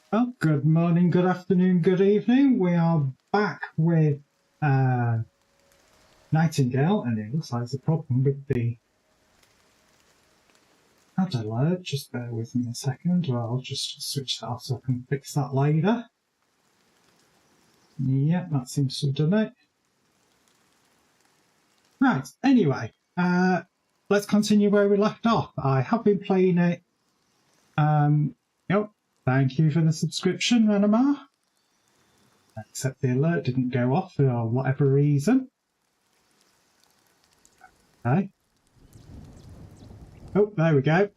Well, good morning, good afternoon, good evening. We are back with Nightingale, and it looks like there's a problem with the ad alert. Just bear with me a second, or I'll just switch that off so I can fix that later. Yeah, that seems to have done it. Right, anyway, let's continue where we left off. I have been playing it. Yep, thank you for the subscription, Renamar. Except the alert didn't go off for whatever reason. Okay. Oh, there we go.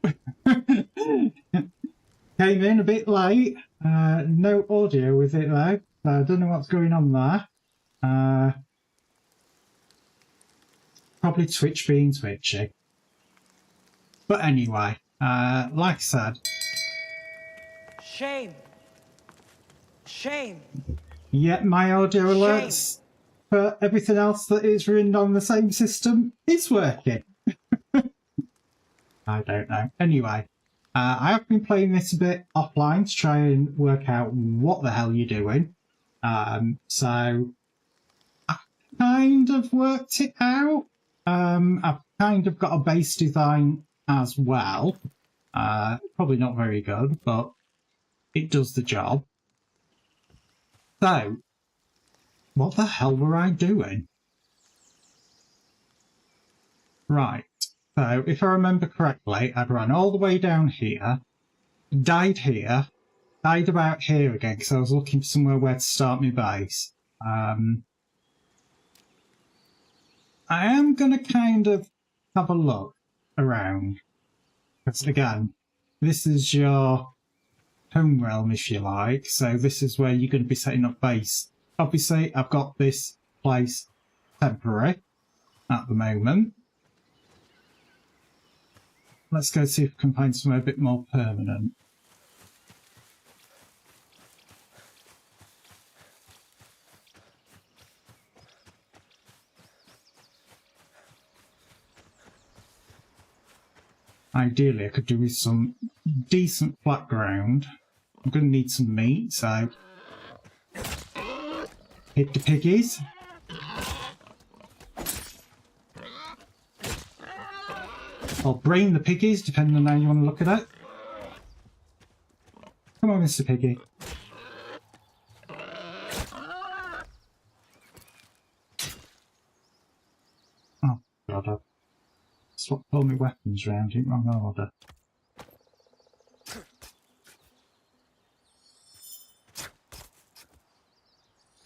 Came in a bit late. No audio with it though. So I don't know what's going on there. Probably Twitch being twitchy. But anyway, like I said. Shame. Shame. Yeah, my audio alerts for everything else that is running on the same system is working. I don't know. Anyway, I have been playing this a bit offline to try and work out what the hell you're doing. So I've kind of worked it out. I've kind of got a base design as well. Probably not very good, but it does the job. So, what the hell were I doing? Right. So, if I remember correctly, I'd run all the way down here, died about here again because I was looking for somewhere where to start my base. I am going to kind of have a look around. Because again, this is your home realm, if you like. So this is where you're going to be setting up base. Obviously, I've got this place temporary at the moment. Let's go see if we can find somewhere a bit more permanent. Ideally, I could do with some decent flat ground. I'm going to need some meat, so hit the piggies. Or brain the piggies, depending on how you want to look at it. Come on, Mr. Piggy. Oh, God, I've swapped all my weapons around in wrong order.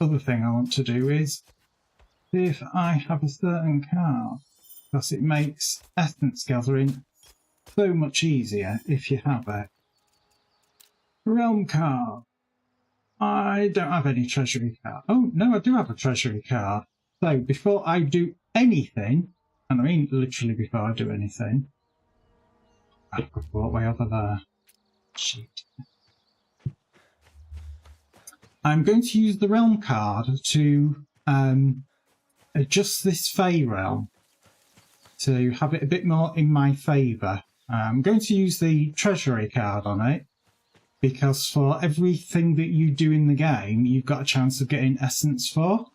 Other thing I want to do is see if I have a certain card, because it makes essence gathering so much easier if you have it. Realm card. I don't have any treasury card. Oh, no, I do have a treasury card. So before I do anything, and I mean literally before I do anything, I've got what way over there. Shit. I'm going to use the realm card to adjust this Fey realm to have it a bit more in my favour. I'm going to use the treasury card on it because for everything that you do in the game, you've got a chance of getting essence for,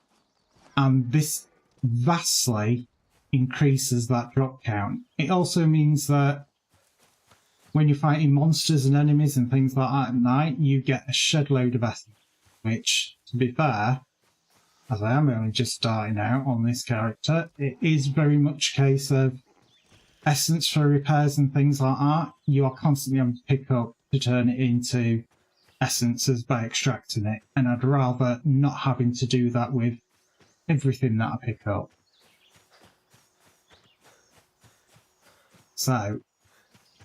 and this vastly increases that drop count. It also means that when you're fighting monsters and enemies and things like that at night, you get a shed load of essence. Which, to be fair, as I am only just starting out on this character, it is very much a case of essence for repairs and things like that. You are constantly having to pick up to turn it into essences by extracting it, and I'd rather not having to do that with everything that I pick up. So,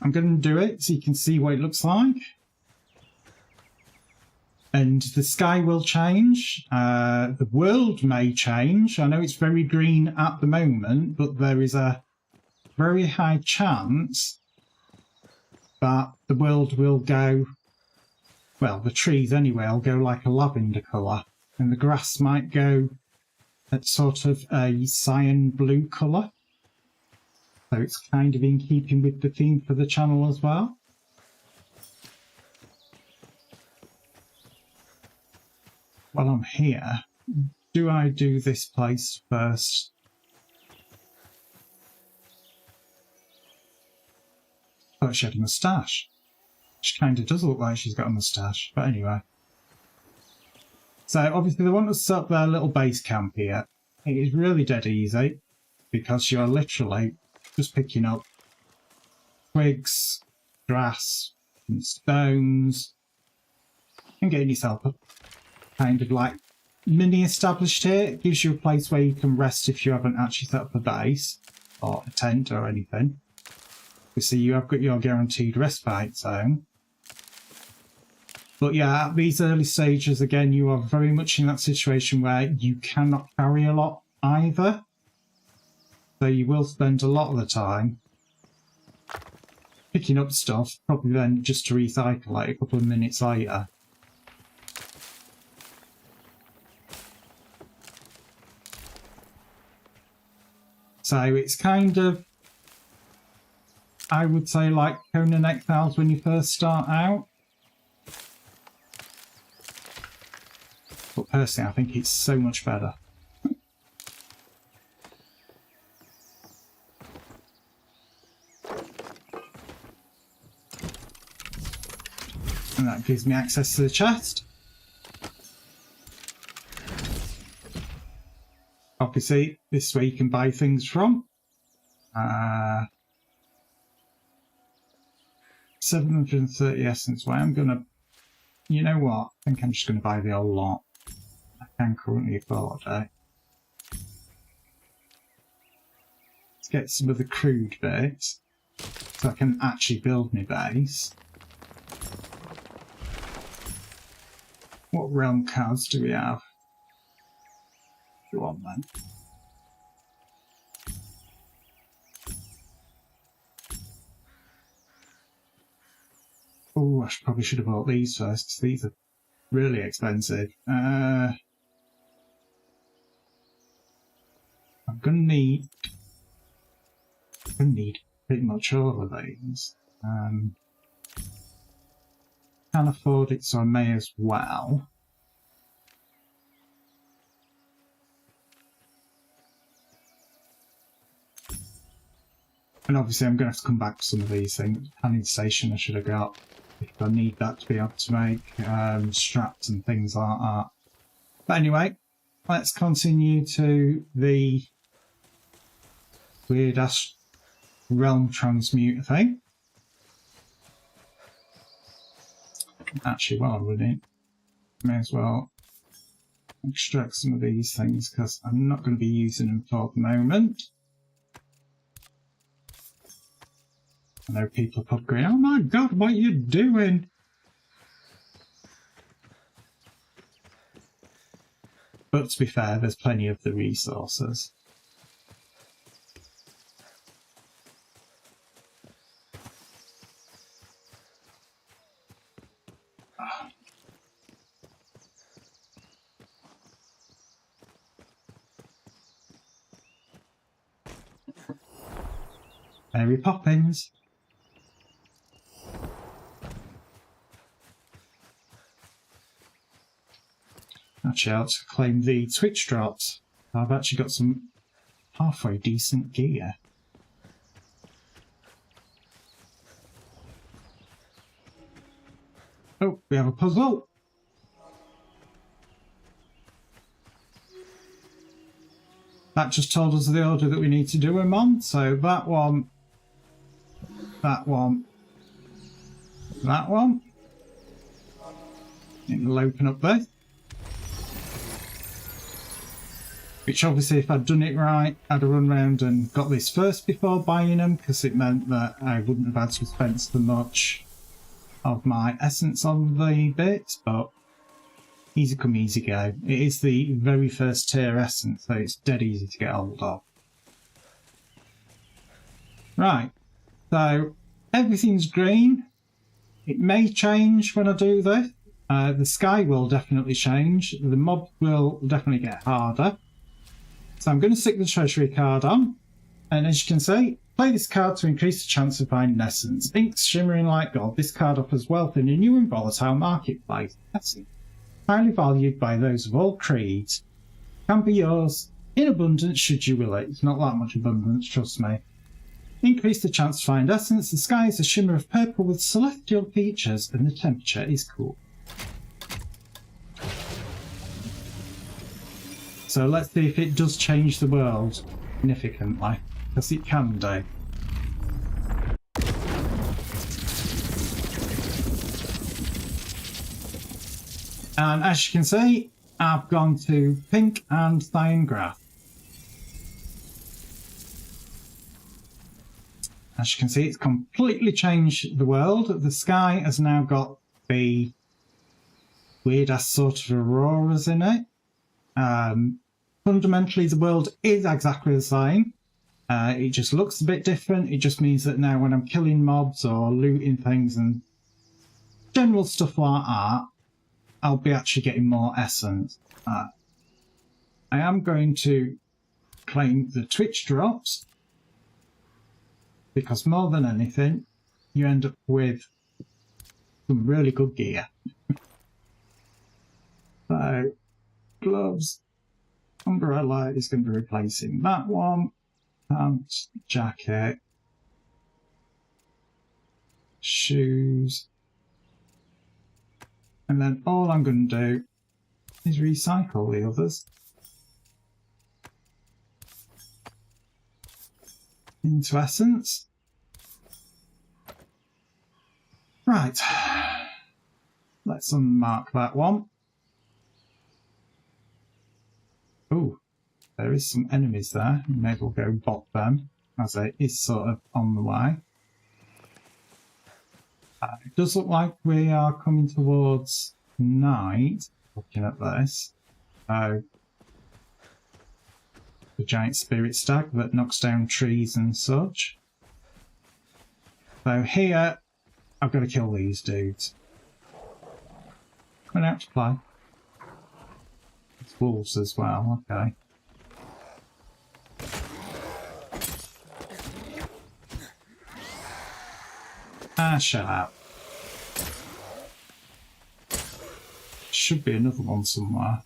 I'm going to do it so you can see what it looks like. And the sky will change, the world may change. I know it's very green at the moment, but there is a very high chance that the world will go, well, the trees anyway will go like a lavender colour, and the grass might go at sort of a cyan blue colour. So it's kind of in keeping with the theme for the channel as well. while I'm here, do I do this place first? I thought she had a moustache. She kind of does look like she's got a moustache, but anyway. So obviously they want us to set up their little base camp here. It is really dead easy because you are literally just picking up twigs, grass, and stones and getting yourself a kind of like mini established here. It gives you a place where you can rest if you haven't actually set up a base or a tent or anything. You see, you have got your guaranteed respite zone. But yeah, at these early stages, again, you are very much in that situation where you cannot carry a lot either. So you will spend a lot of the time picking up stuff, probably then just to recycle it a couple of minutes later. So it's kind of, I would say, like Conan Exiles when you first start out. But personally, I think it's so much better. And that gives me access to the chest. Obviously, this is where you can buy things from. 730 essence. Well, I'm gonna, you know what? I think I'm just gonna buy the whole lot. I can currently afford it. Let's get some of the crude bits so I can actually build my base. What realm cards do we have? Go on then. Oh, I probably should have bought these first because these are really expensive. I'm gonna need pretty much all of these. Can't afford it, so I may as well. And obviously I'm going to have to come back to some of these things. Canning station I should have got, if I need that to be able to make straps and things like that. But anyway, let's continue to the weird-ass realm transmute thing. Actually, while I'm running, may as well extract some of these things because I'm not going to be using them for the moment. I know people are probably going, oh my god, what are you doing? But to be fair, there's plenty of the resources. Mary Poppins. Actually, I ought to claim the Twitch drops. I've actually got some halfway decent gear. Oh, we have a puzzle. That just told us the order that we need to do them on. So that one, that one, that one. It'll open up there. Which obviously, if I'd done it right, I'd have run around and got this first before buying them, because it meant that I wouldn't have had to spend so much of my essence on the bit, but easy come, easy go. It is the very first tier essence, so it's dead easy to get hold of. Right, so everything's green. It may change when I do this. The sky will definitely change. The mob will definitely get harder. So I'm going to stick the treasury card on, and as you can see, play this card to increase the chance of finding essence. Inks shimmering like gold. This card offers wealth in a new and volatile marketplace. Essence. highly valued by those of all creeds. Can be yours in abundance should you will it. It's not that much abundance, trust me. Increase the chance to find essence. The sky is a shimmer of purple with celestial features and the temperature is cool. So let's see if it does change the world significantly, because it can do. And as you can see, I've gone to pink and cyan grass. As you can see, it's completely changed the world. The sky has now got the weird-ass sort of auroras in it. Fundamentally, the world is exactly the same. It just looks a bit different. It just means that now when I'm killing mobs or looting things and general stuff like that, I'll be actually getting more essence. I am going to claim the Twitch drops, because more than anything, you end up with some really good gear. So, gloves, umbrella is going to be replacing that one, pants, jacket, shoes, and then all I'm going to do is recycle the others into essence. Right, let's unmark that one. Oh, there is some enemies there. Maybe we'll go bot them, as it is sort of on the way. It does look like we are coming towards night, looking at this. So, the giant spirit stag that knocks down trees and such. So here, I've got to kill these dudes. Coming out to play. It's wolves as well, okay. Ah, shut up. Should be another one somewhere.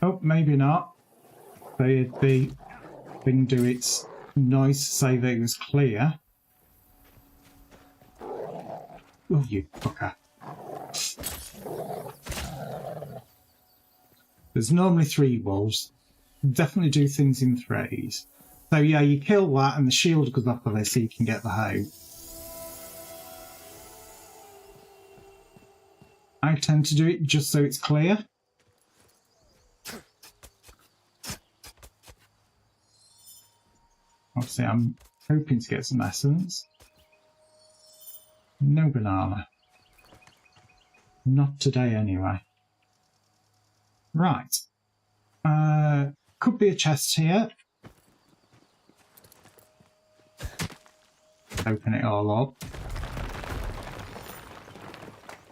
Oh, maybe not. The thing do its noise to say that it was clear. Oh, you fucker. There's normally 3 wolves. Definitely do things in 3s. So yeah, you kill that and the shield goes up of it so you can get the hoe. I tend to do it just so it's clear. Obviously I'm hoping to get some essence. No banana. Not today anyway. Right. Could be a chest here. Open it all up.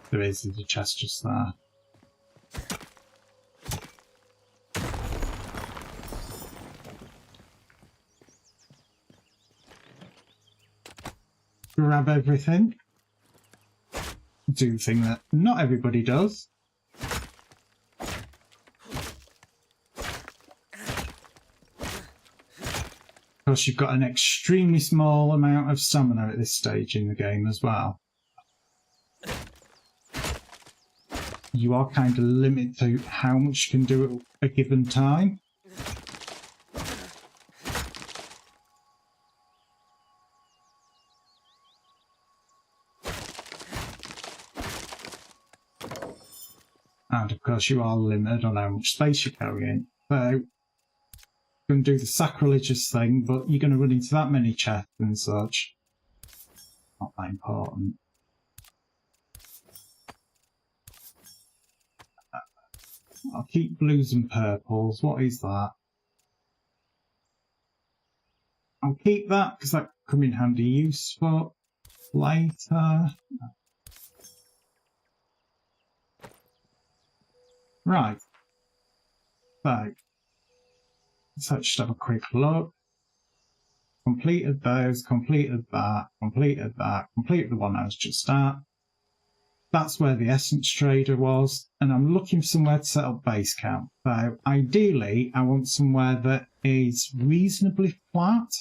There is a chest just there. Grab everything. Do the thing that not everybody does. Of course, you've got an extremely small amount of stamina at this stage in the game as well. You are kind of limited to how much you can do at a given time. And of course you are limited on how much space you carry in. So you're going to do the sacrilegious thing, but you're going to run into that many chests and such. Not that important. I'll keep blues and purples. What is that? I'll keep that because that could come in handy use for later. Right. So, let's just have a quick look. Completed those, completed that, completed that, completed the one I was just at. that's where the essence trader was, and I'm looking for somewhere to set up base camp. So ideally, I want somewhere that is reasonably flat.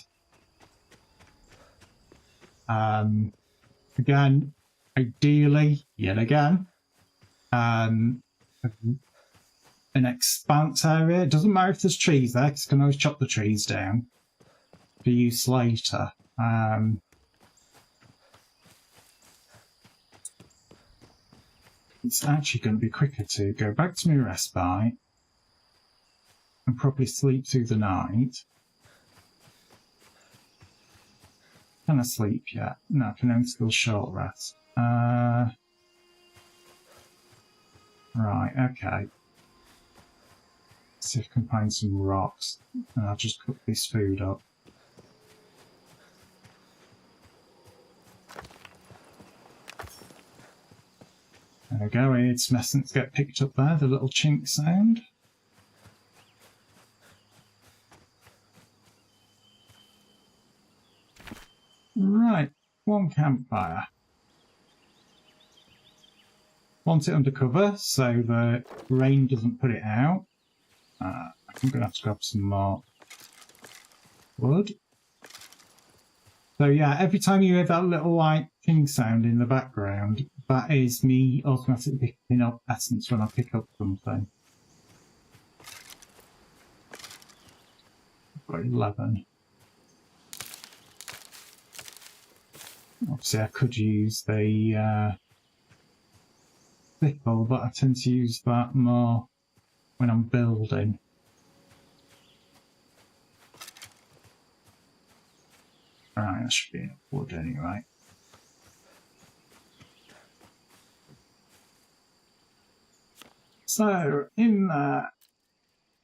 Again, ideally, yet again, an expanse area. It doesn't matter if there's trees there, because I can always chop the trees down for use later. It's actually going to be quicker to go back to my respite and probably sleep through the night. Can I sleep yet? No, I can only still short rest. Right, okay. Let's see if I can find some rocks, and I'll just cook this food up. There we go, its essence get picked up there, the little chink sound. Right, one campfire. Want it under cover so the rain doesn't put it out. I'm going to have to grab some more wood. So yeah, every time you hear that little like ping sound in the background, that is me automatically picking up essence when I pick up something. I've got 11. Obviously I could use the sickle, but I tend to use that more when I'm building. Right, that should be enough wood anyway. So, in there,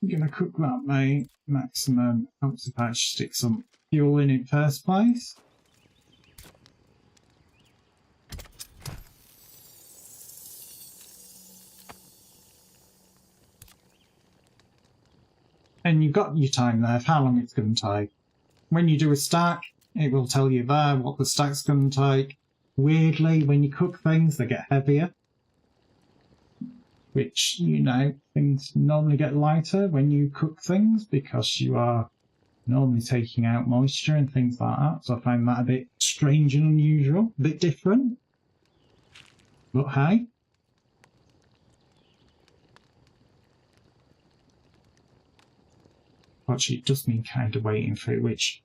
I'm going to cook that main maximum. Obviously, I should stick some fuel in first place. And you've got your time there of how long it's going to take. When you do a stack, it will tell you there what the stack's going to take. Weirdly, when you cook things, they get heavier. Which, you know, things normally get lighter when you cook things because you are normally taking out moisture and things like that. So I find that a bit strange and unusual, a bit different. But hey. Actually, it does mean kind of waiting for it, which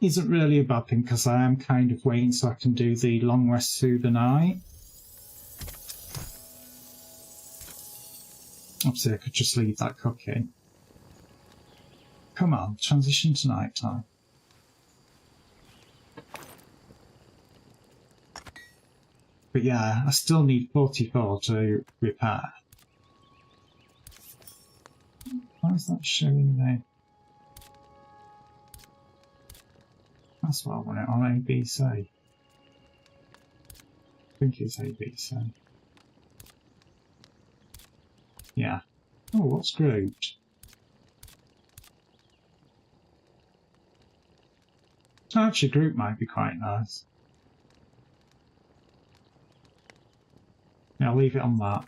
isn't really a bad thing because I am kind of waiting so I can do the long rest through the night. Obviously, I could just leave that cooking. Come on, transition to night time. But yeah, I still need 44 to repair. Why is that showing there? That's what I want it on ABC. I think it's ABC. Yeah. Oh, what's grouped? Actually, group might be quite nice. Yeah, I'll leave it on that.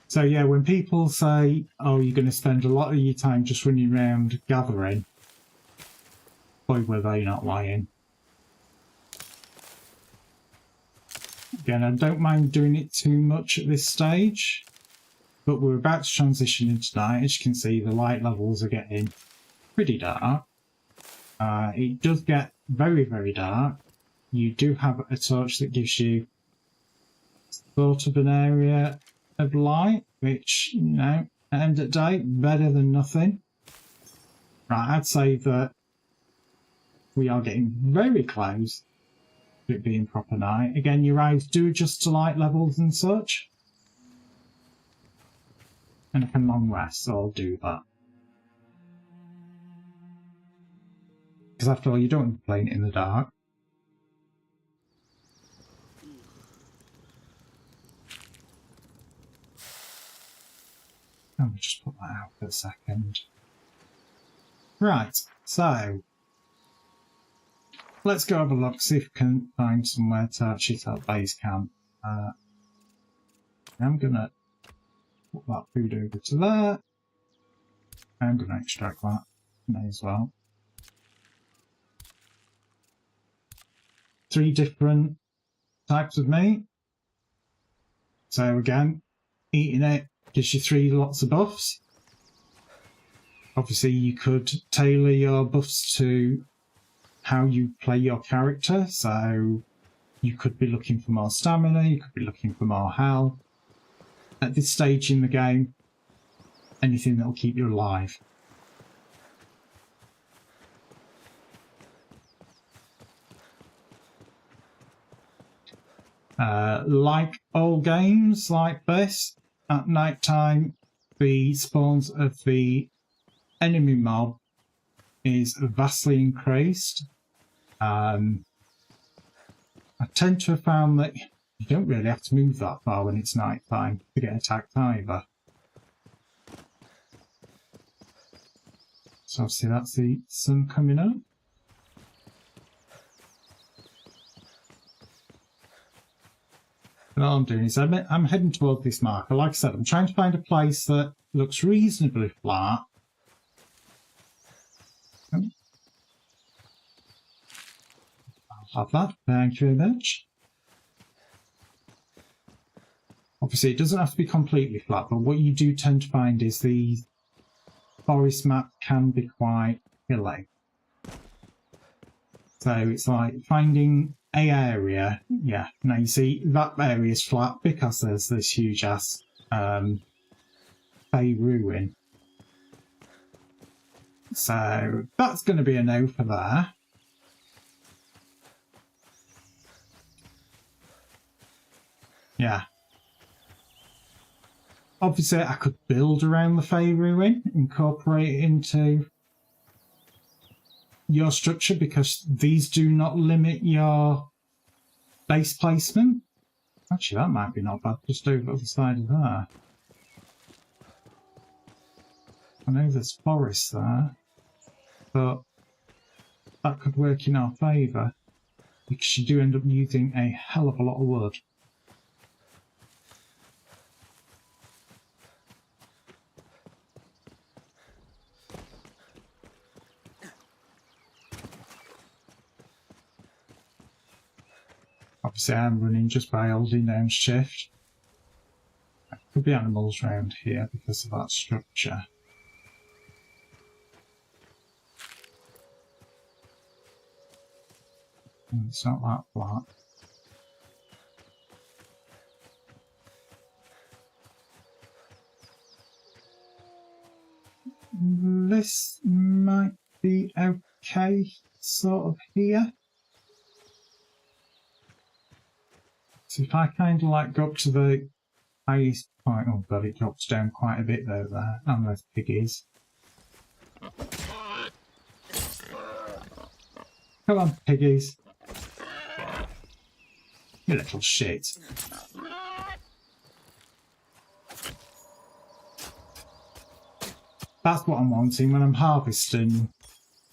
So yeah, when people say, oh, you're going to spend a lot of your time just running around gathering, boy, were they not lying. Again, I don't mind doing it too much at this stage, but we're about to transition into night. As you can see, the light levels are getting pretty dark. It does get very, very dark. You do have a torch that gives you sort of an area of light, which, you know, at the end of the day, better than nothing. Right, I'd say that we are getting very close to it being proper night. Again, your eyes do adjust to light levels and such. And I can long rest, so I'll do that. Because after all, you don't want to be playing it in the dark. Let me just put that out for a second. Right, so let's go have a look, see if we can find somewhere to actually set up base camp. I'm going to put that food over to there. I'm going to extract that. May as well. 3 different types of meat. So again, eating it gives you 3 lots of buffs. Obviously you could tailor your buffs to how you play your character. So you could be looking for more stamina, you could be looking for more health. At this stage in the game, anything that will keep you alive. Like all games like this, at night time, the spawns of the enemy mob is vastly increased. I tend to have found that you don't really have to move that far when it's night time to get attacked either. So obviously that's the sun coming up. And all I'm doing is I'm heading toward this marker. Like I said, I'm trying to find a place that looks reasonably flat. I'll have that. Thank you very much. Obviously, it doesn't have to be completely flat, but what you do tend to find is the forest map can be quite hilly. So it's like finding a area. Yeah, now you see that area is flat because there's this huge ass Fey ruin. So that's going to be a no for there. Yeah. Obviously, I could build around the Fey ruin, incorporate it into your structure because these do not limit your base placement. Actually, that might be not bad, just over the other side of there. I know there's forest there, but that could work in our favour because you do end up using a hell of a lot of wood. Obviously I'm running just by holding down shift. There could be animals around here because of that structure. And it's not that flat. This might be okay, sort of here. So if I kind of like go up to the highest point, oh god, it drops down quite a bit though there, and there's piggies. Come on, piggies. You little shit. That's what I'm wanting when I'm harvesting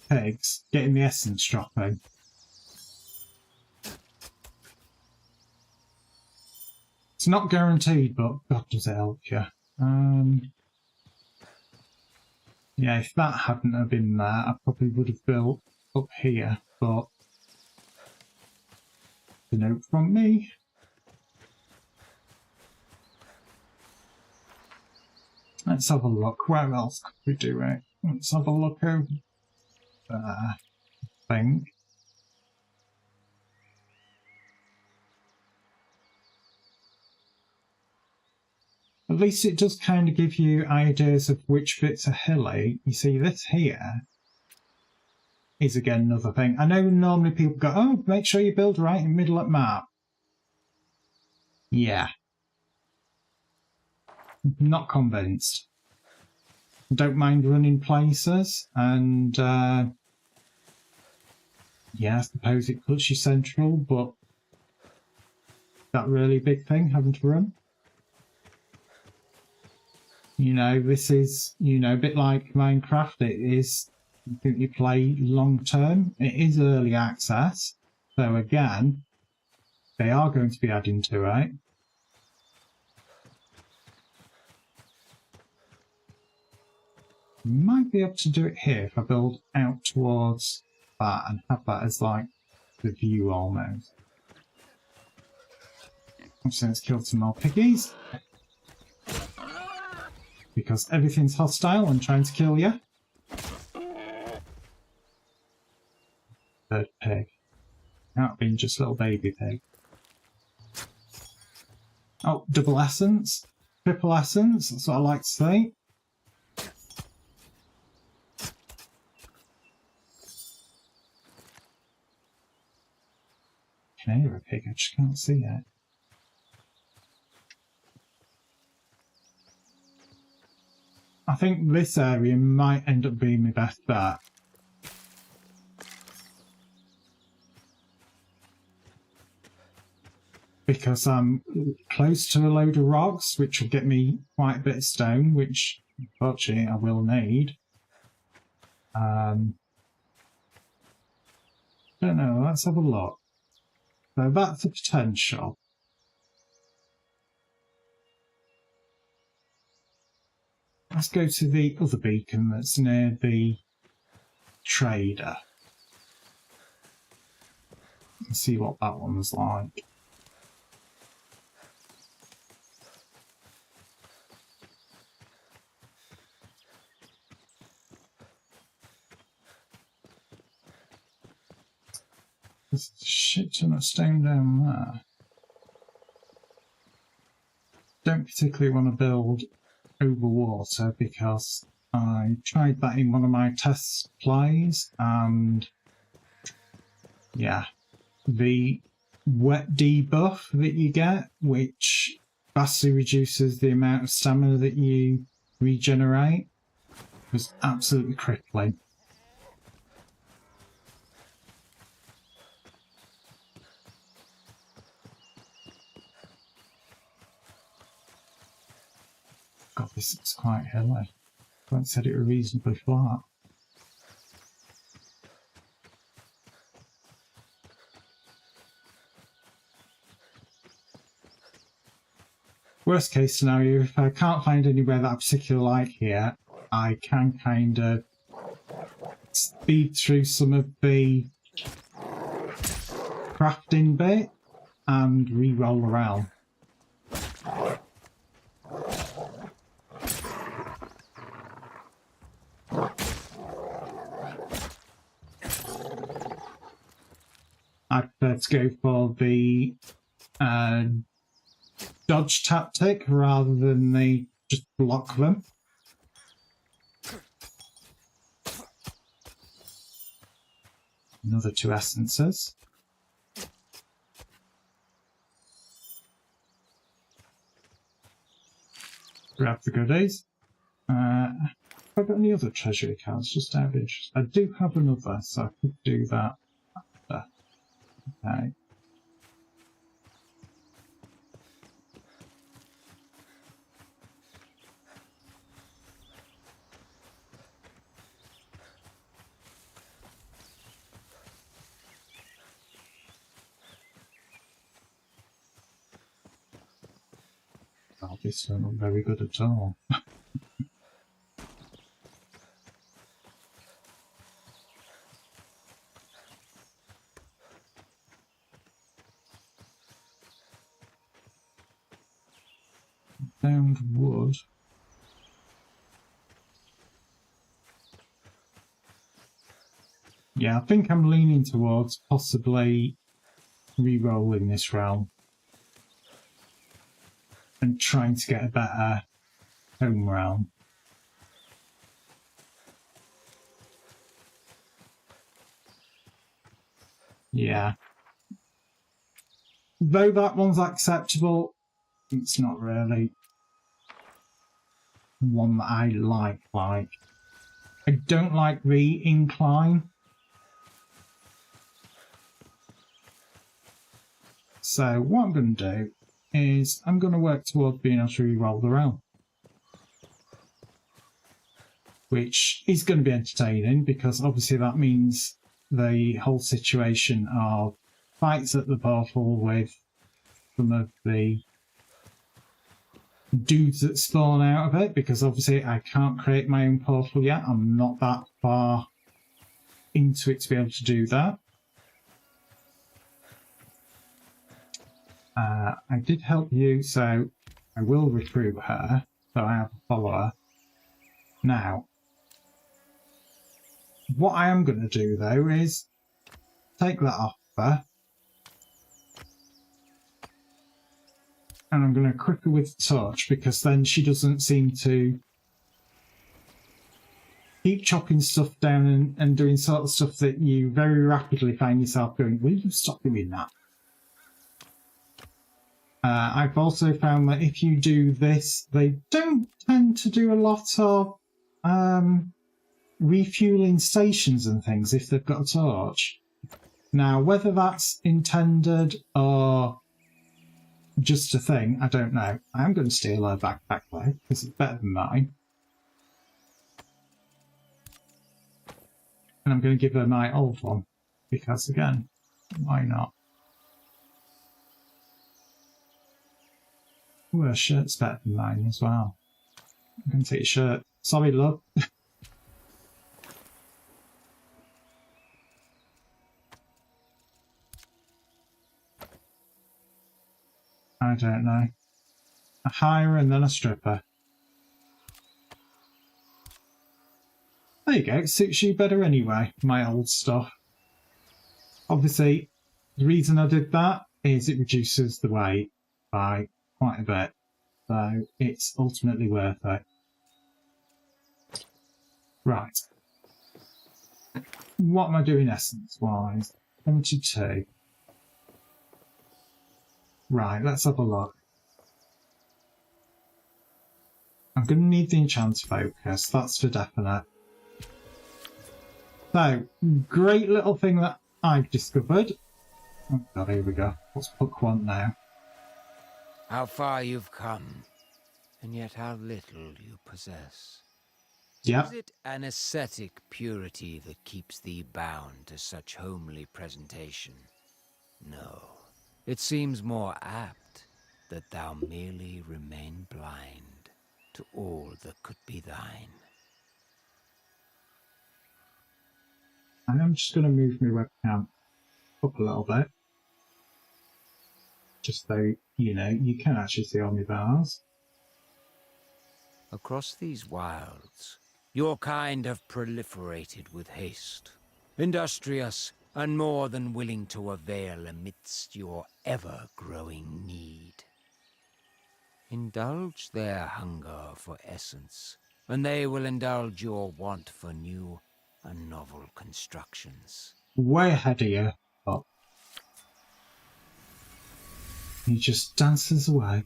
pigs, getting the essence dropping. It's not guaranteed, but God does it help you. Yeah, if that hadn't have been there, I probably would have built up here, but the note from me. Let's have a look. Where else could we do it? Let's have a look over there, I think. At least it does kind of give you ideas of which bits are hilly. You see, this here is again another thing. I know normally people go, oh, make sure you build right in the middle of the map. Yeah. Not convinced. Don't mind running places, and yeah, I suppose it puts you central, but that really big thing having to run. You know, this is, you know, a bit like Minecraft. It is I think you play long term. It is early access, so again, they are going to be adding to it. Might be able to do it here if I build out towards that and have that as like the view almost. So let's kill some more piggies. Because everything's hostile and trying to kill you. Third pig. Can't be just little baby pig. Oh, double essence. Triple essence, that's what I like to say. Can I hear a pig? I just can't see it. I think this area might end up being my best bet. Because I'm close to a load of rocks, which will get me quite a bit of stone, which unfortunately I will need. Don't know, let's have a look. So that's the potential. Let's go to the other beacon that's near the trader. And see what that one's like. There's a shit ton of stone down there. Don't particularly want to build over water because I tried that in one of my test plays and yeah, the wet debuff that you get, which vastly reduces the amount of stamina that you regenerate, was absolutely crippling. God, this looks quite hilly. I haven't said it was reasonably flat. Worst case scenario, if I can't find anywhere that I particularly like here, I can kind of speed through some of the crafting bit and re-roll around. I prefer to go for the dodge tactic rather than the just block them. Another 2 essences. Grab the goodies. Have I got any other treasury cards? Just out of interest. I do have another, so I could do that after. Okay. Oh, this is not very good at all. Found wood. Yeah, I think I'm leaning towards possibly re-rolling this realm and trying to get a better home realm. Yeah. Though that one's acceptable, it's not really one that I like. I don't like the incline. So what I'm going to do is I'm going to work towards being able to re-roll the realm. which is going to be entertaining because obviously that means the whole situation of fights at the portal with some of the dudes that spawn out of it, because obviously I can't create my own portal yet. I'm not that far into it to be able to do that. I did help you, so I will recruit her, so I have a follower. Now, what I am going to do though is take that off her, and I'm going to equip her with touch, because then she doesn't seem to keep chopping stuff down and doing sort of stuff that you very rapidly find yourself going, will you stop doing that? I've also found that if you do this, they don't tend to do a lot of refueling stations and things if they've got a torch. Now, whether that's intended or just a thing, I don't know. I'm going to steal her backpack though, because it's better than mine. And I'm going to give her my old one, because again, why not? Ooh, her shirt's better than mine as well. I'm going to take your shirt. Sorry, love. I don't know. A hire and then a stripper. There you go, it suits you better anyway, my old stuff. Obviously, the reason I did that is it reduces the weight by quite a bit, so it's ultimately worth it. Right. What am I doing essence-wise? 72. Right, let's have a look. I'm going to need the enchant focus, that's for definite. So, great little thing that I've discovered. Oh god, here we go. What's book one now? How far you've come, and yet how little you possess. Yep. Is it an ascetic purity that keeps thee bound to such homely presentation? No. It seems more apt that thou merely remain blind to all that could be thine. I'm just going to move my webcam up a little bit. Just so you know, you can actually see all my bars. Across these wilds, your kind have proliferated with haste, industrious and more than willing to avail amidst your ever-growing need. Indulge their hunger for essence, and they will indulge your want for new and novel constructions. Way ahead of you. Oh. He just dances away.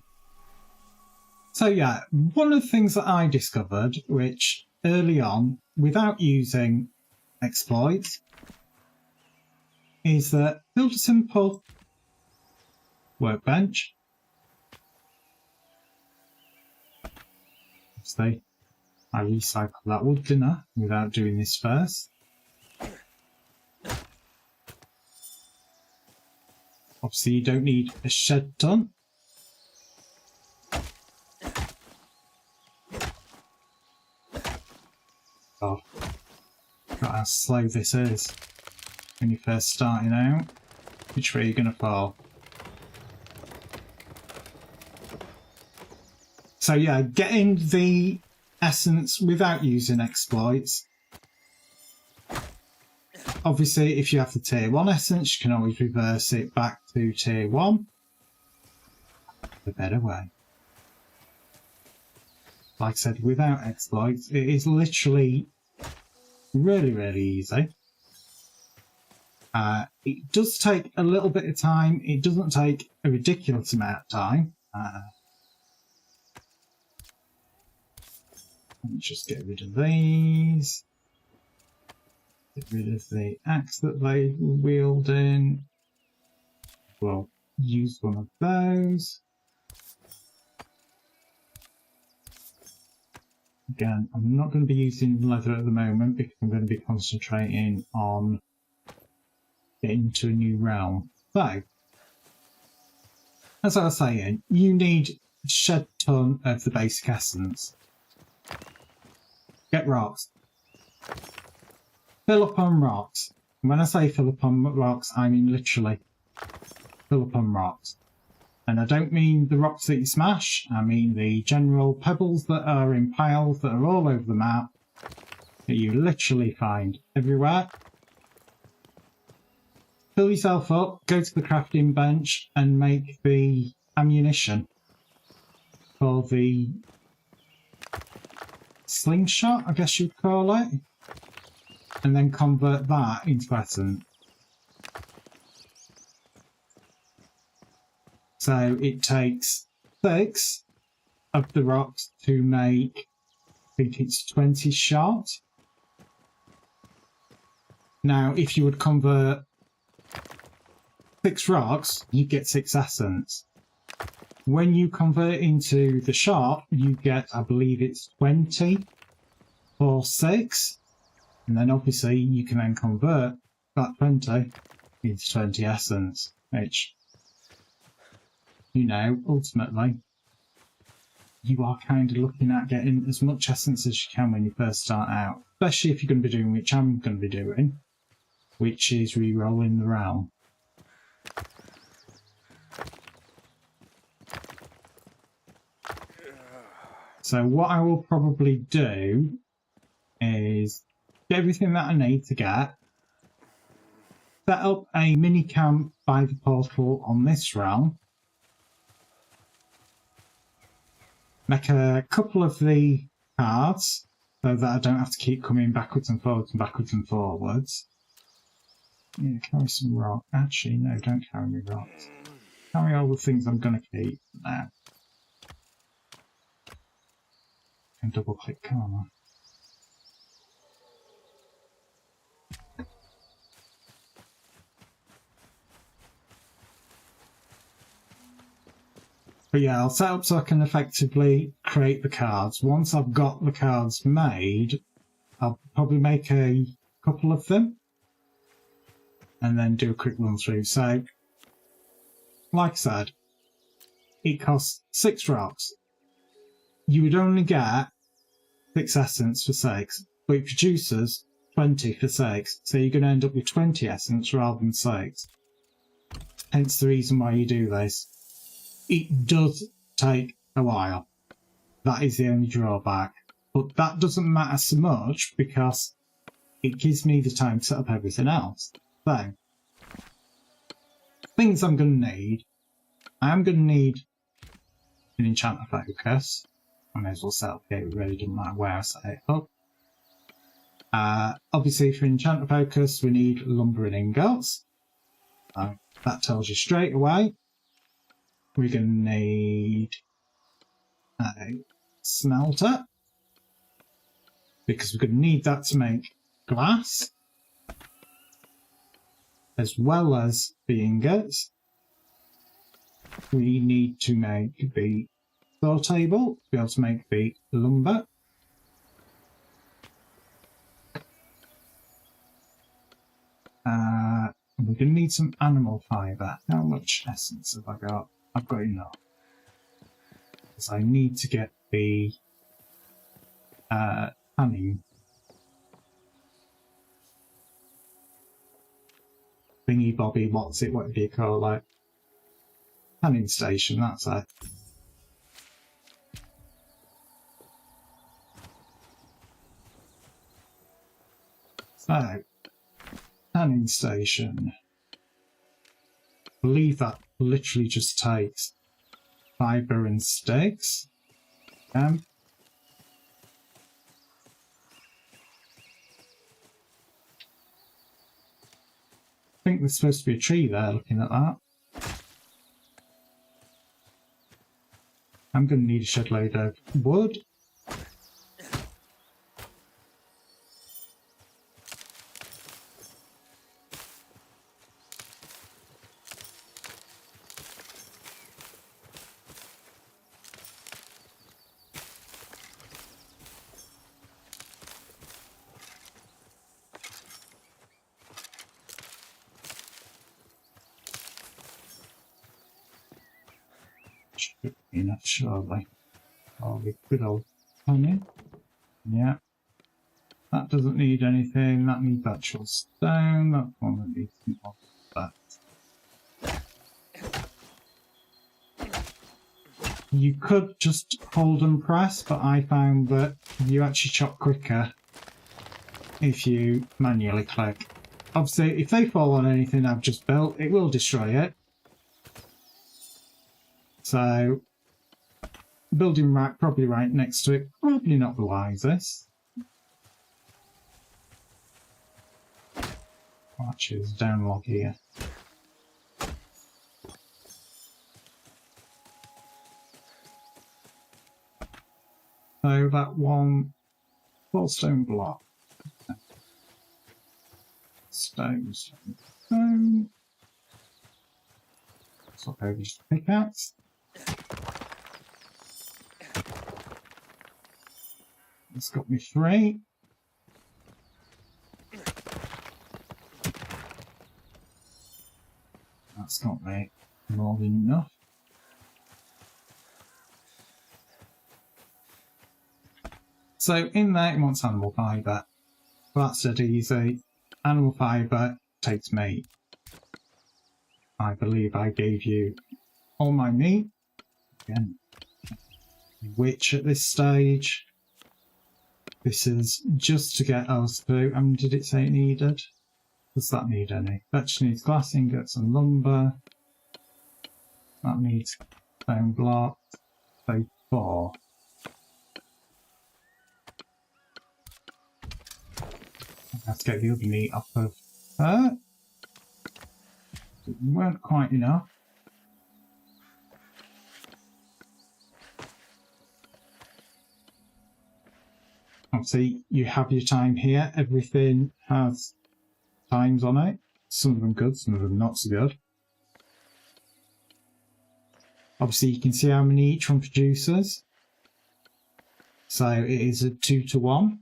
So yeah, one of the things that I discovered, which early on, without using exploits, is that build a simple workbench. Obviously, I recycled that wood, didn't I, without doing this first. Obviously, you don't need a shed ton. God, look how slow this is when you're first starting out. Which way are you going to fall? So yeah, getting the essence without using exploits. Obviously, if you have the tier 1 essence, you can always reverse it back to tier 1. The better way. Like I said, without exploits, it is literally really, really easy. It does take a little bit of time. It doesn't take a ridiculous amount of time. Let's just get rid of these. Get rid of the axe that they were wielding. We'll use one of those. Again, I'm not going to be using leather at the moment because I'm going to be concentrating on getting to a new realm. So, as I was saying, you need a shed ton of the basic essence. Get rocks. Fill up on rocks. And when I say fill up on rocks, I mean literally fill up on rocks. And I don't mean the rocks that you smash, I mean the general pebbles that are in piles that are all over the map that you literally find everywhere. Fill yourself up, go to the crafting bench and make the ammunition for the slingshot, I guess you'd call it, and then convert that into essence. So it takes 6 of the rocks to make, I think it's 20 shot. Now, if you would convert 6 rocks, you get 6 essence. When you convert into the shop, you get, I believe it's 20 for 6. And then obviously you can then convert that 20 into 20 essence, which, you know, ultimately, you are kind of looking at getting as much essence as you can when you first start out. Especially if you're going to be doing, which I'm going to be doing, which is re-rolling the realm. So what I will probably do is get everything that I need to get, set up a mini camp by the portal on this realm, make a couple of the cards so that I don't have to keep coming backwards and forwards and backwards and forwards. Yeah, carry some rock. Actually, no, don't carry me rocks. Carry all the things I'm going to keep now. And double click karma. But yeah, I'll set up so I can effectively create the cards. Once I've got the cards made, I'll probably make a couple of them and then do a quick run through. So, like I said, it costs 6 rocks. You would only get 6 essence for 6, but it produces 20 for 6. So you're going to end up with 20 essence rather than 6. Hence the reason why you do this. It does take a while. That is the only drawback. But that doesn't matter so much because it gives me the time to set up everything else. So, things I'm going to need. I am going to need an enchanter focus. I may as well set up here, it really doesn't matter where I set it up. Obviously for enchanter focus we need lumber and ingots. That tells you straight away. We're going to need a smelter, because we're going to need that to make glass, as well as the ingots. We need to make the saw table to be able to make the lumber. We're going to need some animal fibre. How much essence have I got? I've got enough. Because I need to get the tanning thingy bobby, what's it, what do you call it? Tanning station, that's it. So, tanning station. I believe that literally just takes fibre and sticks. I think there's supposed to be a tree there looking at that. I'm going to need a shed load of wood. enough, surely. Oh, the good old honey. Yeah. That doesn't need anything. That needs actual stone. That's one that needs more of that. You could just hold and press, but I found that you actually chop quicker if you manually click. Obviously, if they fall on anything I've just built, it will destroy it. So, building right, probably right next to it, probably not the wisest. Oh, actually, there's a down log here. So that one, 4 stone block. Stone. Swap over to the pickaxe. It's got me 3. That's got me more than enough. So in there it wants animal fibre. That's dead easy. Animal fibre takes meat. I believe I gave you all my meat. Again, which at this stage, this is just to get us through. Did it say it needed? Does that need any? That just needs glass ingots and lumber. That needs stone blocks. So 4. Let's get the other meat off of her. It weren't quite enough. Obviously, you have your time here. Everything has times on it. Some of them good, some of them not so good. Obviously, you can see how many each one produces. So it is a 2 to 1.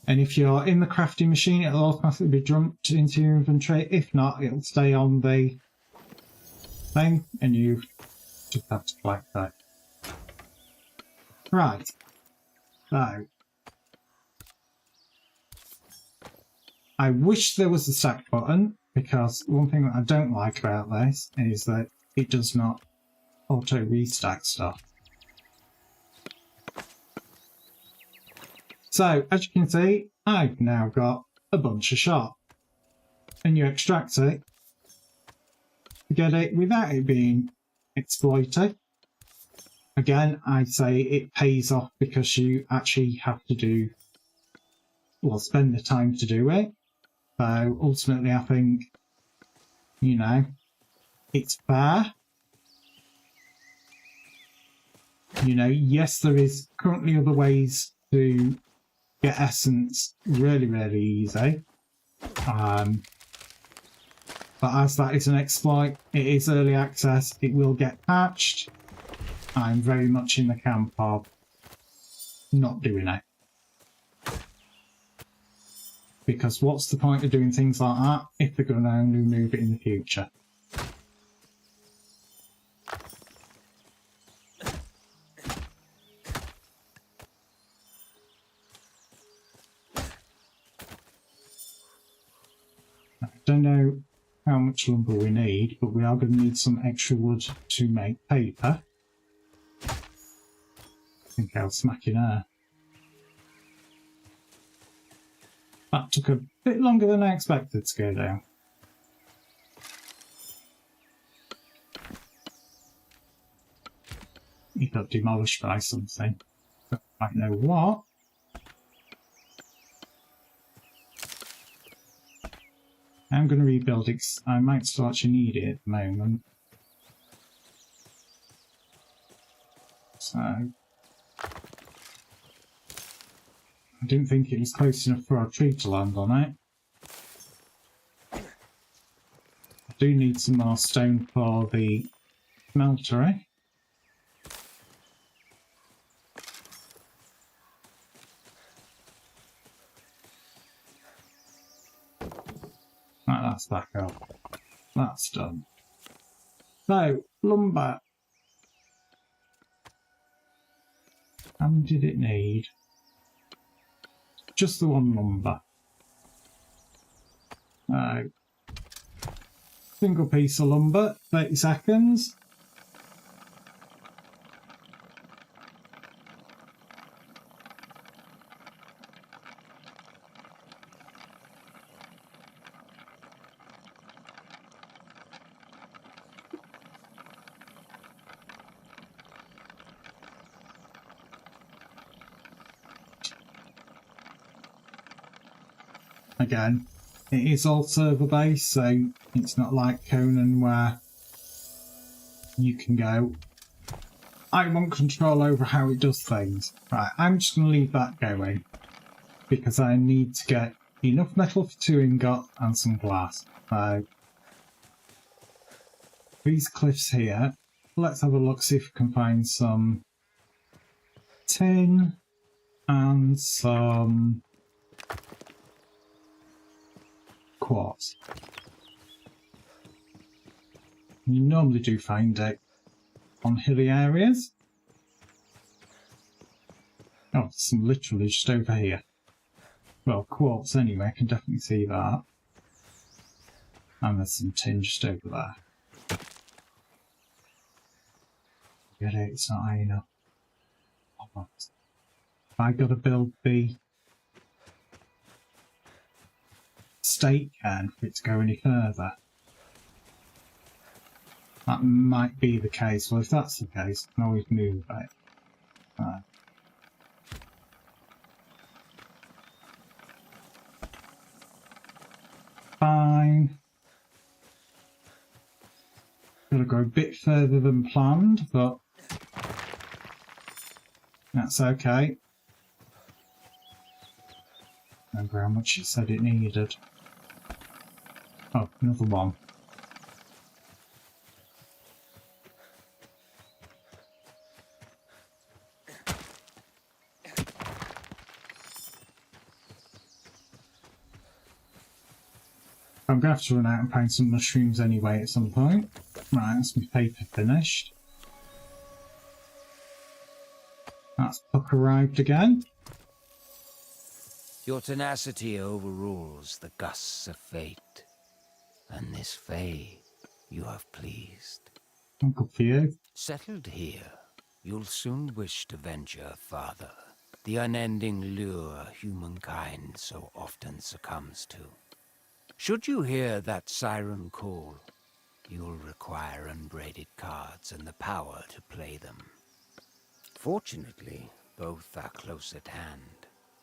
And if you're in the crafting machine, it'll automatically be dumped into your inventory. If not, it'll stay on the thing, and you just have to collect that. Right. So, I wish there was a stack button, because one thing that I don't like about this is that it does not auto restack stuff. So, as you can see, I've now got a bunch of shot. And you extract it to get it without it being exploited. Again, I'd say it pays off because you actually have to do, well, spend the time to do it. So, ultimately, I think, you know, it's fair. You know, yes, there is currently other ways to get essence really, really easy. But as that is an exploit, it is early access, it will get patched. I'm very much in the camp of not doing it. Because what's the point of doing things like that if they're going to only remove it in the future? I don't know how much lumber we need, but we are going to need some extra wood to make paper. I think I'll smack in her. That took a bit longer than I expected to go down. He got demolished by something. Don't quite know what. I'm going to rebuild it. I might still actually need it at the moment. So, I didn't think it was close enough for our tree to land on it. I do need some more stone for the smeltery. Right, That's back up. That's done. So, lumber. How many did it need? Just the one lumber. Single piece of lumber, 30 seconds. Again, it is all server based, so it's not like Conan where you can go, I want control over how it does things. Right, I'm just going to leave that going because I need to get enough metal for 2 ingot and some glass. So these cliffs here, let's have a look, see if we can find some tin and some quartz. You normally do find it on hilly areas. Oh, there's some literally just over here. Well, quartz anyway, I can definitely see that. And there's some tin just over there. Get it, it's not high enough. I gotta build the stake can for it to go any further. That might be the case. Well, if that's the case, I can always move it. Fine. Gotta go a bit further than planned, but that's okay. Remember how much it said it needed. Oh, another one. I'm going to have to run out and find some mushrooms anyway at some point. Right, that's my paper finished. That's Puck arrived again. Your tenacity overrules the gusts of fate, and this fay you have pleased. Good for you. Settled here, you'll soon wish to venture farther, the unending lure humankind so often succumbs to. Should you hear that siren call, you'll require unbraided cards and the power to play them. Fortunately, both are close at hand.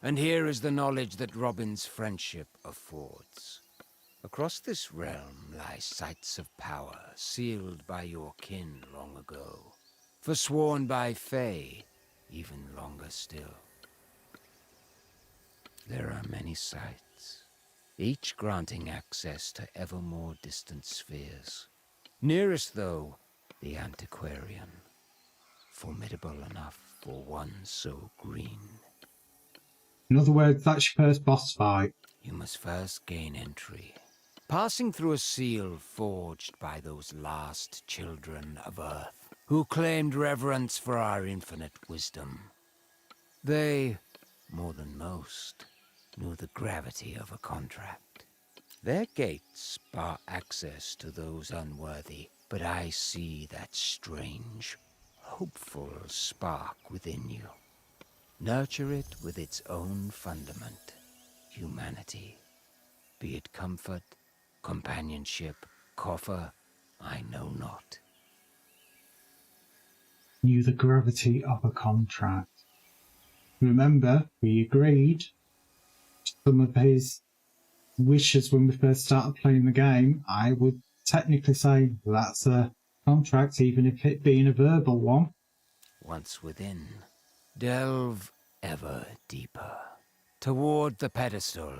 And here is the knowledge that Robin's friendship affords. Across this realm lie sites of power sealed by your kin long ago, forsworn by Fae even longer still. There are many sites, each granting access to ever more distant spheres. Nearest, though, the Antiquarian, formidable enough for one so green. In other words, that's your first boss fight. You must first gain entry, passing through a seal forged by those last children of Earth, who claimed reverence for our infinite wisdom. They, more than most, knew the gravity of a contract. Their gates bar access to those unworthy, but I see that strange, hopeful spark within you. Nurture it with its own fundament, humanity. Be it comfort, companionship, coffer, I know not. Knew the gravity of a contract. Remember, we agreed to some of his wishes when we first started playing the game. I would technically say that's a contract, even if it being a verbal one. Once within, delve ever deeper, toward the pedestal.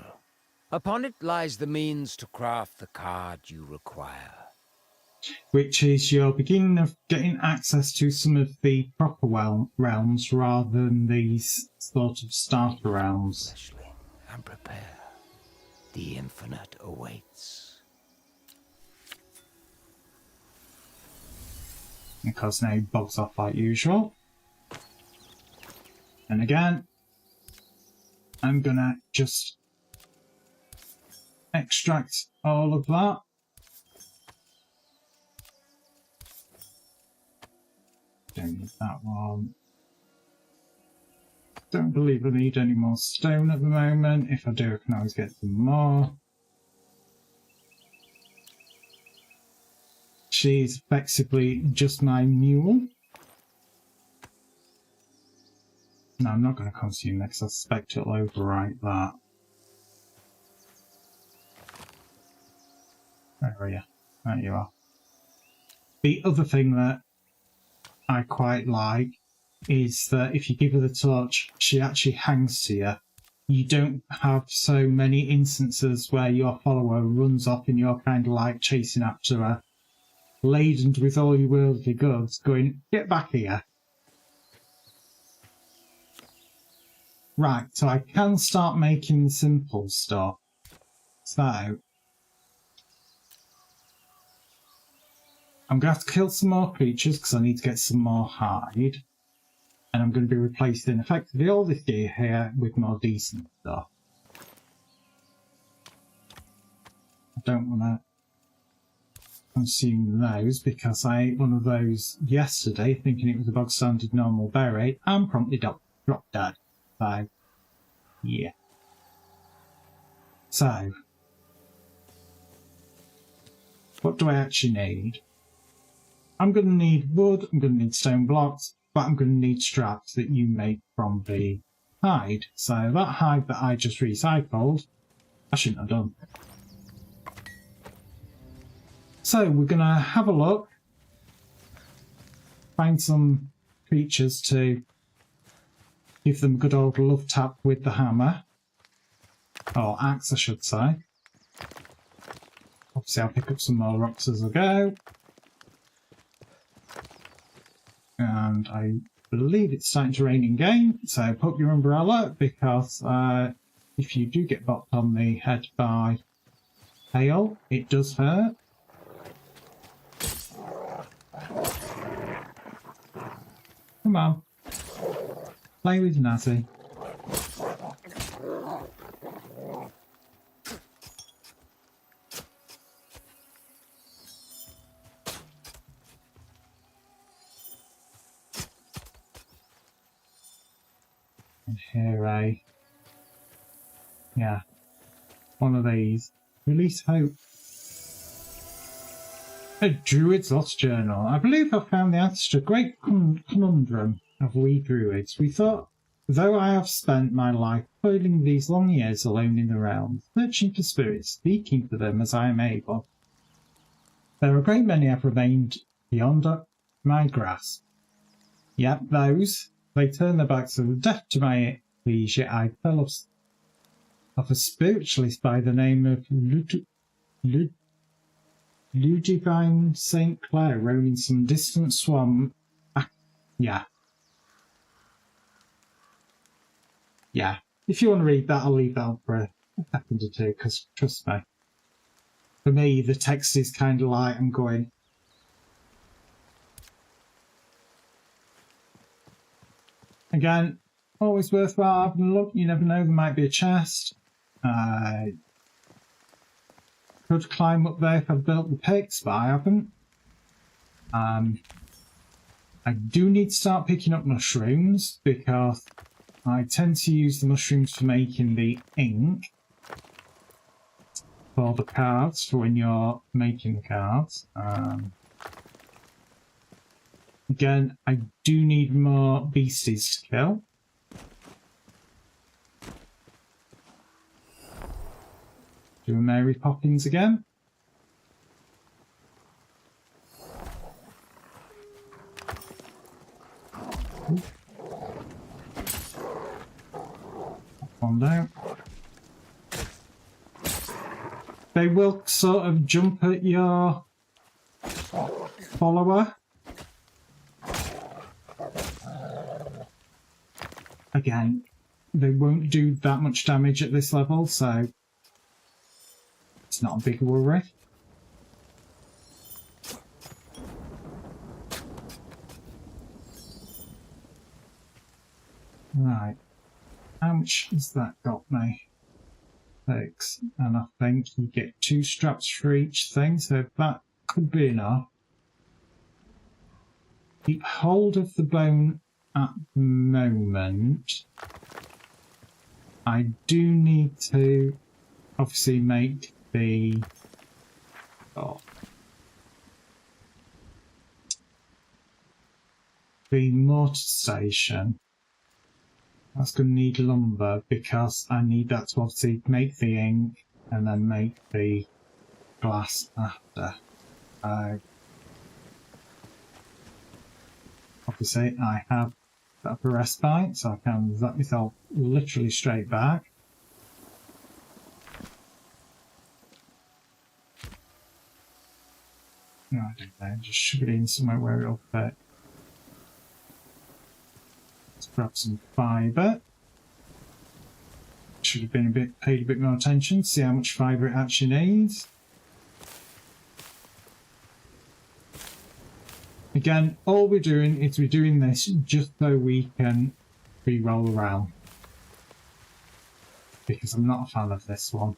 Upon it lies the means to craft the card you require. Which is your beginning of getting access to some of the proper realms rather than these sort of starter realms. Fleshling, and prepare. The infinite awaits. because now he bugs off like usual. And again, I'm gonna just extract all of that. Don't need that one. Don't believe I need any more stone at the moment. If I do, I can always get some more. She's effectively just my mule. No, I'm not going to consume that because I suspect it'll overwrite that. Where are you? There you are. The other thing that I quite like is that if you give her the torch, she actually hangs to you. You don't have so many instances where your follower runs off and you're kind of like chasing after her, laden with all your worldly goods, going, get back here. Right, so I can start making simple stuff. So, I'm going to have to kill some more creatures because I need to get some more hide. And I'm going to be replacing effectively all this gear here with more decent stuff. I don't want to consume those because I ate one of those yesterday thinking it was a bog standard normal berry and promptly dropped dead. So, yeah. So, what do I actually need? I'm going to need wood, I'm going to need stone blocks, but I'm going to need straps that you make from the hide. So that hide that I just recycled, I shouldn't have done. So we're going to have a look, find some creatures to give them a good old love tap with the hammer, or axe I should say. Obviously I'll pick up some more rocks as I go. And I believe it's starting to rain in game, so put up your umbrella because if you do get bopped on the head by hail, it does hurt. Come on, play with Nazi. And here yeah, one of these. Release hope. A Druid's Lost Journal. I believe I found the answer to a great conundrum of we Druids. We thought, though I have spent my life toiling these long years alone in the realms, searching for spirits, speaking for them as I am able, there are a great many have remained beyond my grasp. Yet those, they turn their backs and deaf to my pleas, yet I tell of a spiritualist by the name of Ludivine St. Clair roaming some distant swamp. Yeah. If you want to read that, I'll leave that up for a second or two, because trust me, for me, the text is kind of like I'm going, again, always worthwhile having a look. You never know, there might be a chest. Could climb up there if I've built the picks, but I haven't. I do need to start picking up mushrooms because I tend to use the mushrooms for making the ink for the cards, for when you're making the cards. Again, I do need more beasties to kill. Do a Mary Poppins again. One down. They will sort of jump at your follower. Again, they won't do that much damage at this level, so it's not a big worry. Right. How much has that got me? 6. And I think you get 2 straps for each thing, so that could be enough. Keep hold of the bone at the moment. I do need to obviously make the the mortar station. That's going to need lumber because I need that to obviously make the ink and then make the glass after. Obviously I have that for respite, so I can let myself literally straight back. No, I don't know, just shove it in somewhere where it'll fit. Let's grab some fibre. Should have been paid a bit more attention, see how much fibre it actually needs. Again, all we're doing is we're doing this just so we can re-roll around. Because I'm not a fan of this one.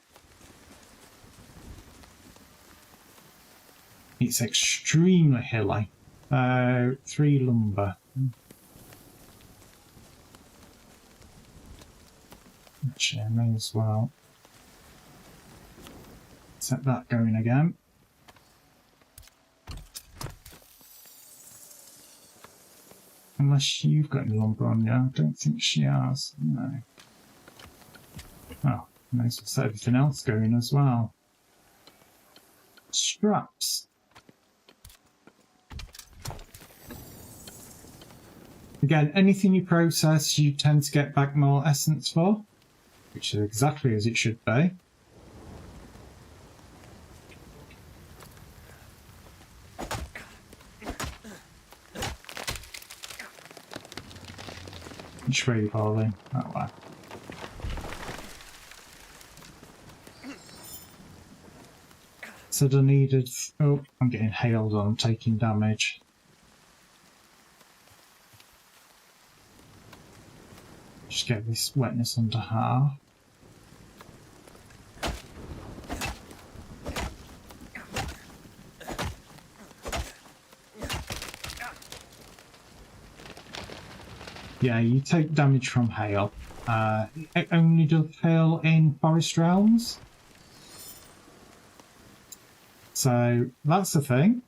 It's extremely hilly. 3 lumber. Actually, I may as well set that going again. Unless you've got any lumber on you. I don't think she has. No. Oh, may as well set everything else going as well. Straps. Again, anything you process, you tend to get back more essence for, which is exactly as it should be. Which way are you falling? That way. Said I needed... Oh, I'm getting hailed on, I'm taking damage. Just get this wetness under half. Yeah, you take damage from hail. It only does hail in forest realms. So that's the thing.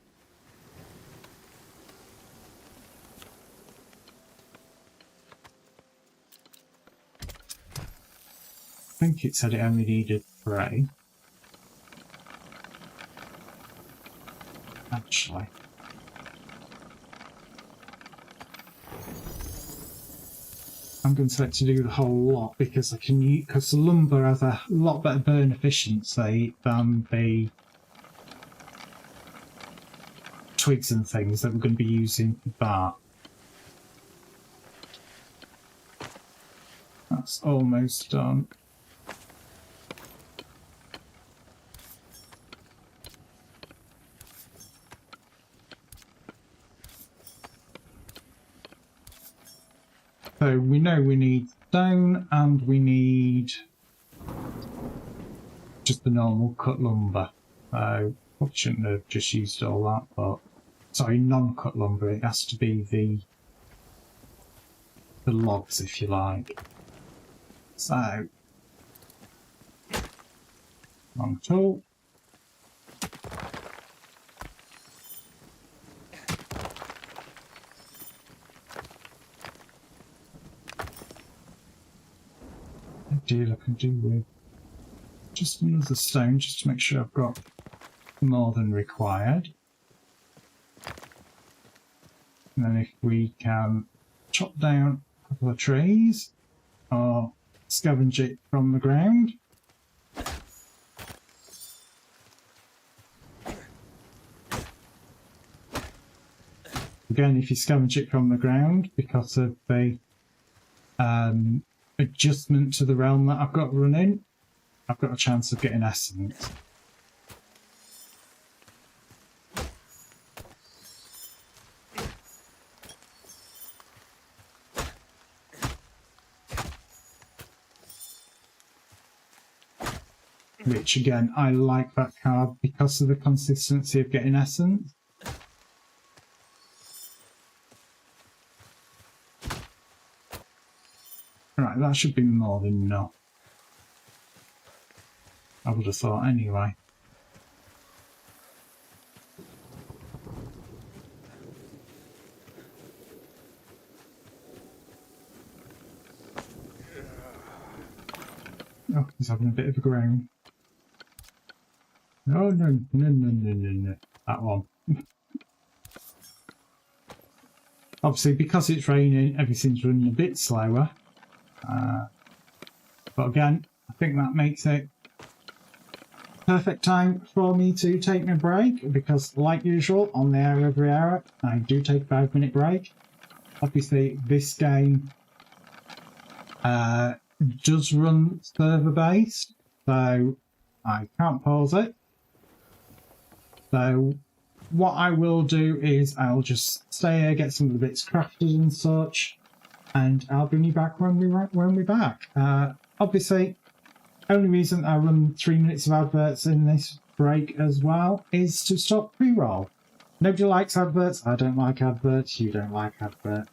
I think it said it only needed 3. Actually. I'm going to select to do the whole lot because I can use, because the lumber has a lot better burn efficiency than the twigs and things that we're going to be using for that. That's almost done. So we know we need stone and we need just the normal cut lumber. Probably shouldn't have just used all that, but sorry, non-cut lumber. It has to be the logs, if you like. So, long tool. Deal I can do with just another stone just to make sure I've got more than required. And then if we can chop down a couple of trees or scavenge it from the ground. Again, if you scavenge it from the ground, because of the adjustment to the realm that I've got running, I've got a chance of getting essence. which again, I like that card because of the consistency of getting essence. Right, that should be more than enough. I would have thought anyway. Oh, he's having a bit of a groan. Oh, no. That one. Obviously, because it's raining, everything's running a bit slower. But again, I think that makes it perfect time for me to take my break, because like usual, on the hour every hour, I do take a 5-minute break. Obviously, this game does run server based, so I can't pause it. So what I will do is I'll just stay here, get some of the bits crafted and such, and I'll bring you back when we're back. Obviously, only reason I run 3 minutes of adverts in this break as well is to stop pre-roll. Nobody likes adverts. I don't like adverts. You don't like adverts.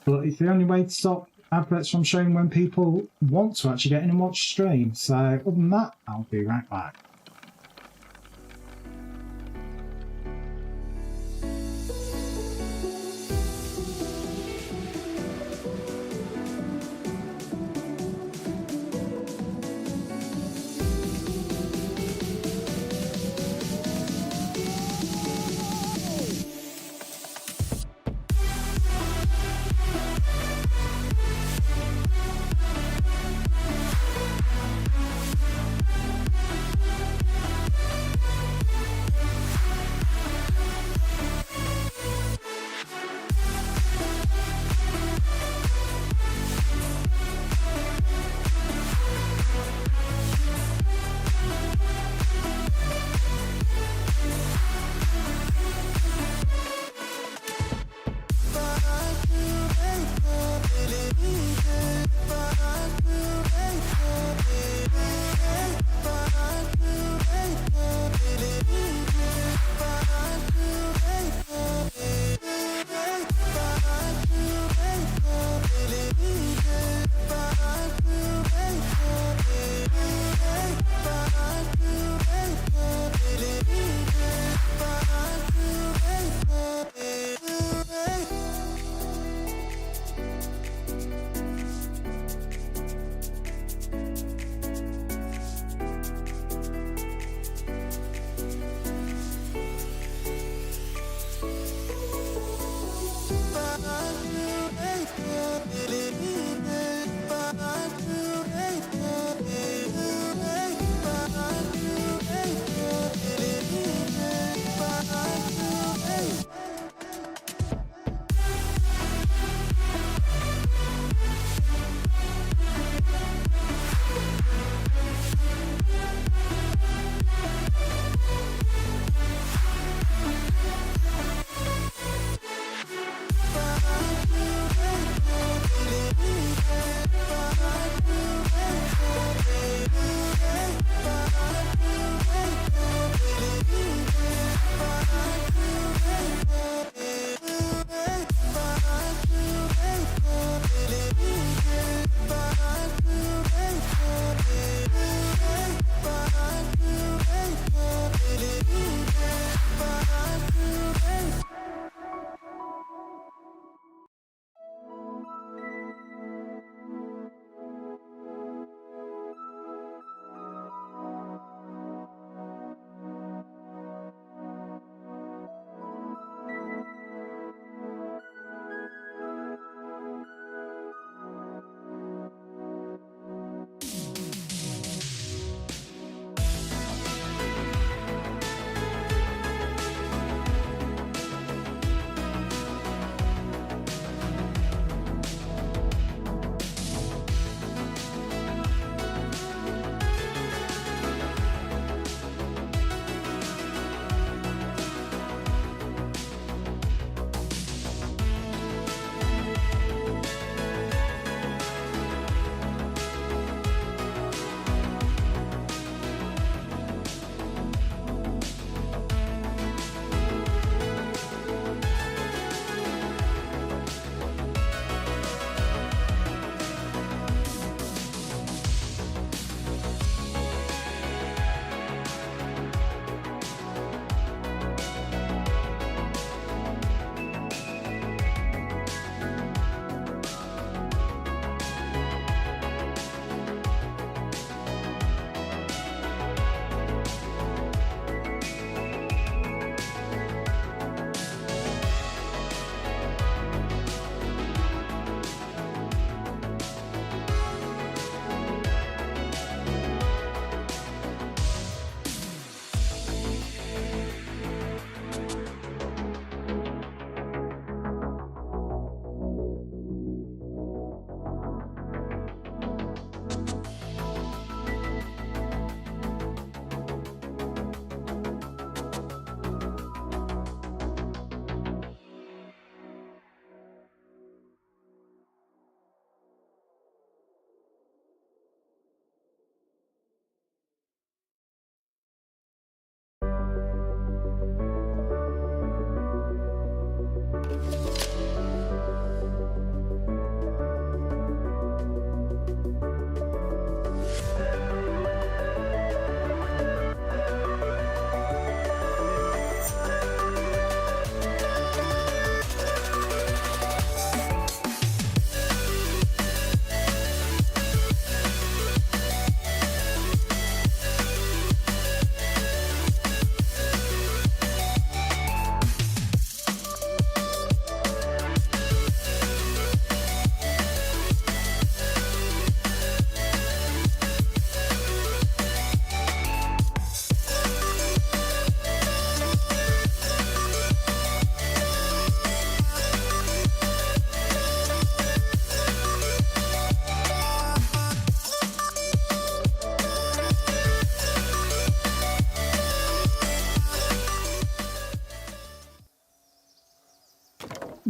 But it's the only way to stop adverts from showing when people want to actually get in and watch stream. So other than that, I'll be right back.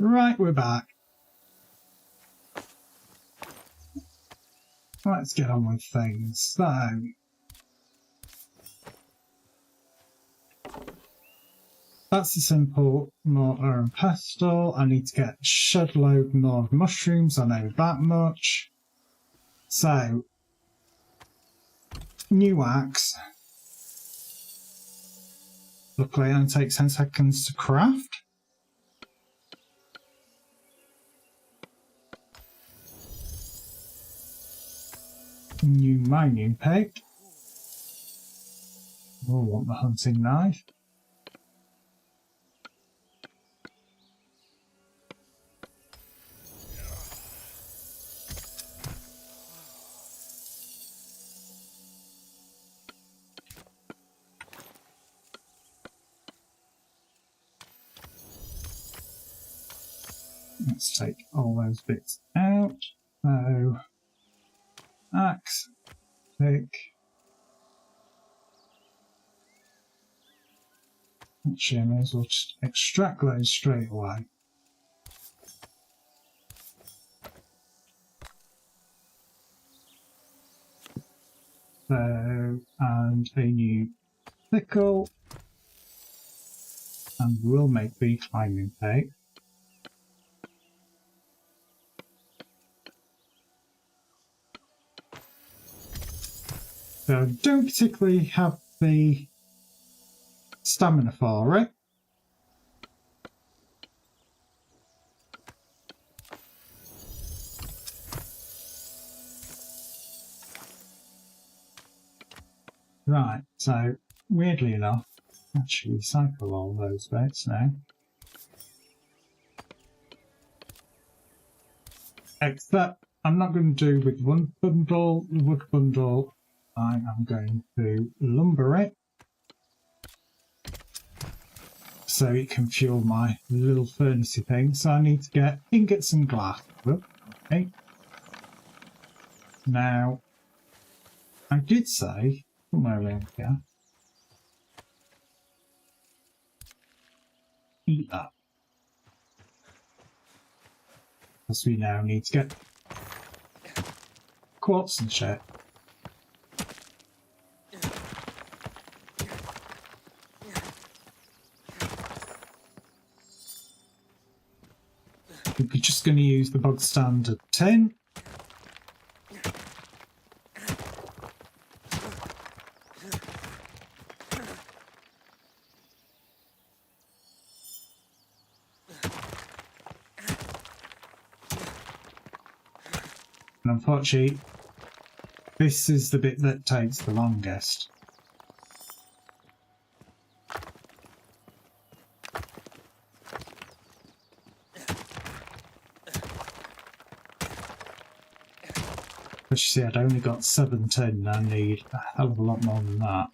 Right, we're back. Let's get on with things. So, that's a simple mortar and pestle. I need to get a shed load more mushrooms, I know that much. So, new axe. Luckily it only takes 10 seconds to craft. New mining pick. We'll want the hunting knife. Let's take all those bits out. So, axe, pick. Actually, I may as well just extract those straight away. So, and a new sickle. And we'll make the climbing pick. So I don't particularly have the stamina for it. Right, so weirdly enough, actually recycle all those bits now. Except I'm not going to do with one bundle, the wood bundle. I am going to lumber it so it can fuel my little furnace thing. So I need to get ingots and glass. Okay. Now, I did say somewhere around here, eat that. Because we now need to get quartz and shit. We're just going to use the bog standard tin. And unfortunately, this is the bit that takes the longest. But you see, I'd only got 7 tin, I need a hell of a lot more than that.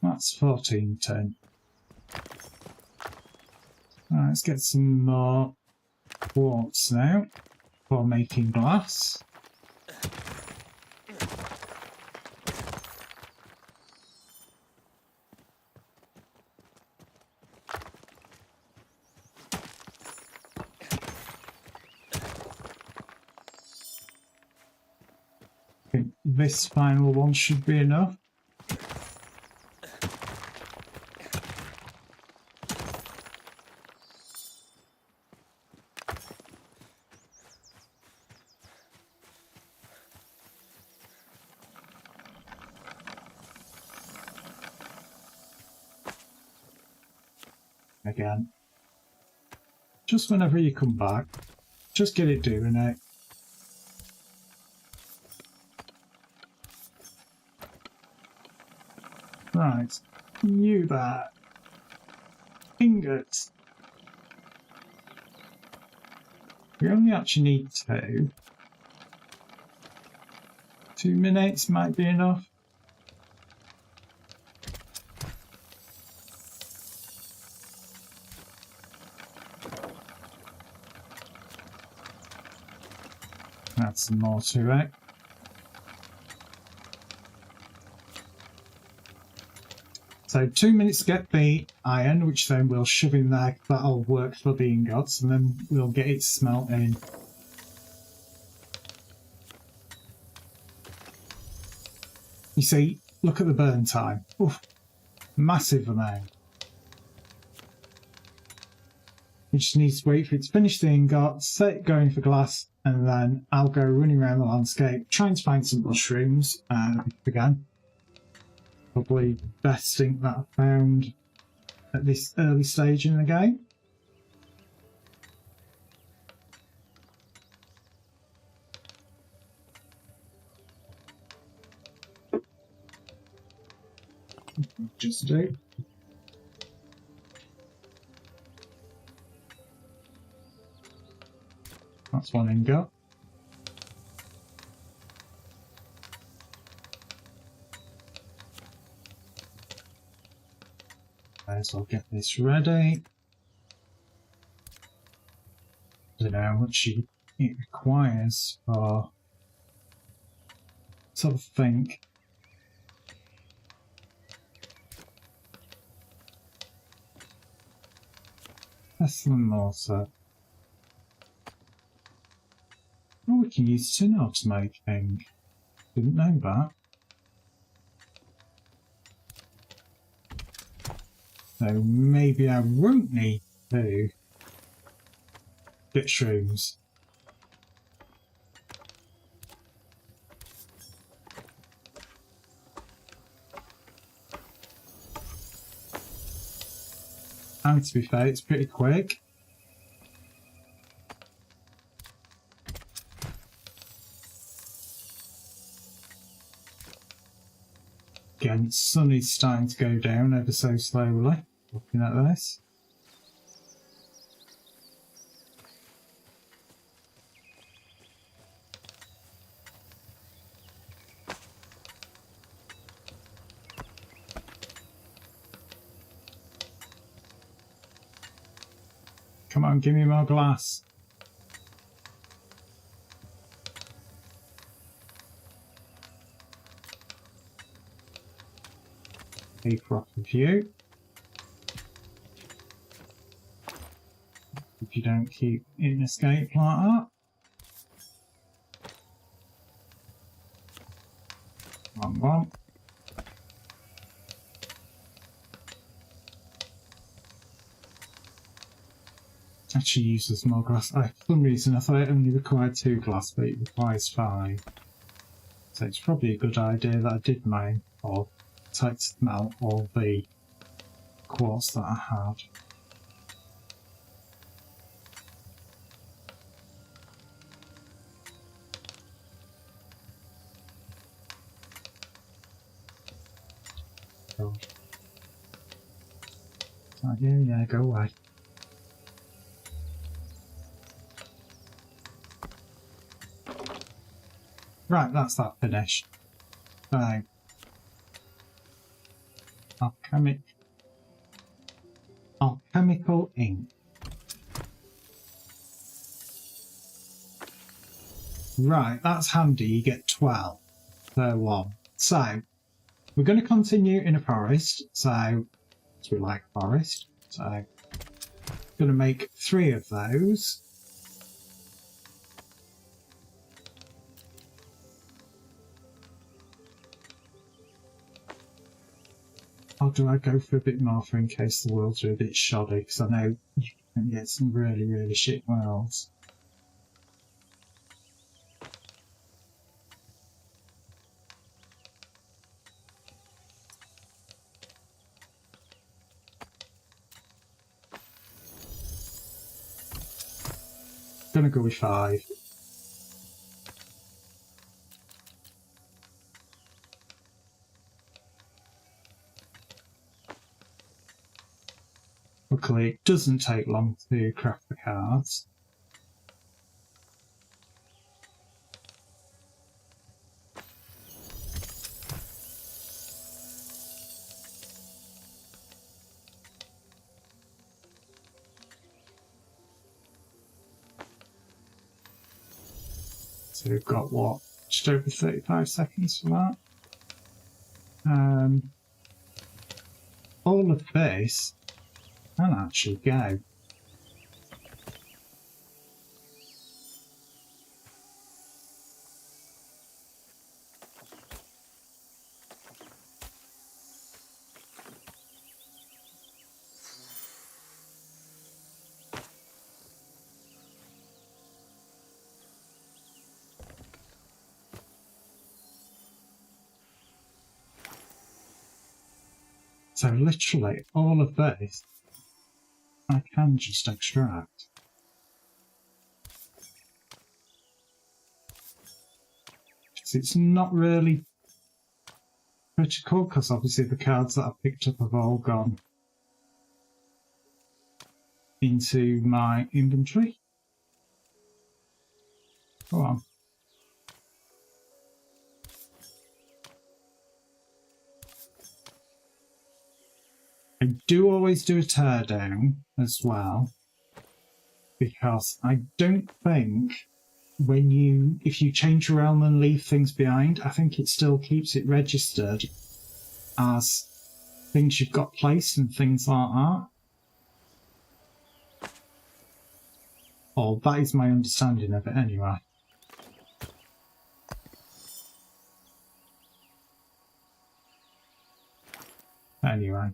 That's 14 tin. Right, let's get some more quartz now for making glass. I think this final one should be enough. Again, just whenever you come back, just get it doing it. Right, you there. Ingots. We only actually need 2. 2 minutes might be enough. add some more to it. So 2 minutes to get the iron, which then we'll shove in there. That'll work for the ingots, and then we'll get it smelting. You see, look at the burn time. Oof, massive amount. We just need to wait for it to finish the ingot, set it going for glass, and then I'll go running around the landscape trying to find some mushrooms again. Probably best thing that I found at this early stage in the game. Just do. That's one ingot. So I'll get this ready. I don't know how much it requires for sort of think. Pestle and mortar. Oh, we can use tin to make things. Didn't know that. So maybe I won't need to get shrooms. And to be fair, it's pretty quick. Again, the sun is starting to go down ever so slowly. Looking at this. Come on, give me more glass. A proper view. If you don't keep in escape like that. Wrong one. Actually uses more glass. For some reason I thought it only required 2 glass, but it requires 5. So it's probably a good idea that I did mine or take out all the quartz that I had. Oh, yeah, go away. Right, that's that finished. So, alchemical ink. Right, that's handy. You get 12 per one. So, we're going to continue in a forest. So, we like forest. So, I'm going to make 3 of those. Or do I go for a bit more in case the worlds are a bit shoddy? Because I know you can get some really, really shit worlds. Gonna go with 5. Luckily, it doesn't take long to craft the cards. So we've got what? Just over 35 seconds for that. All of this can actually go. So literally all of this I can just extract. It's not really critical because obviously the cards that I've picked up have all gone into my inventory. Go on. I do always do a teardown as well, because I don't think if you change your realm and leave things behind, I think it still keeps it registered as things you've got placed and things like that. Or that is my understanding of it anyway. Anyway.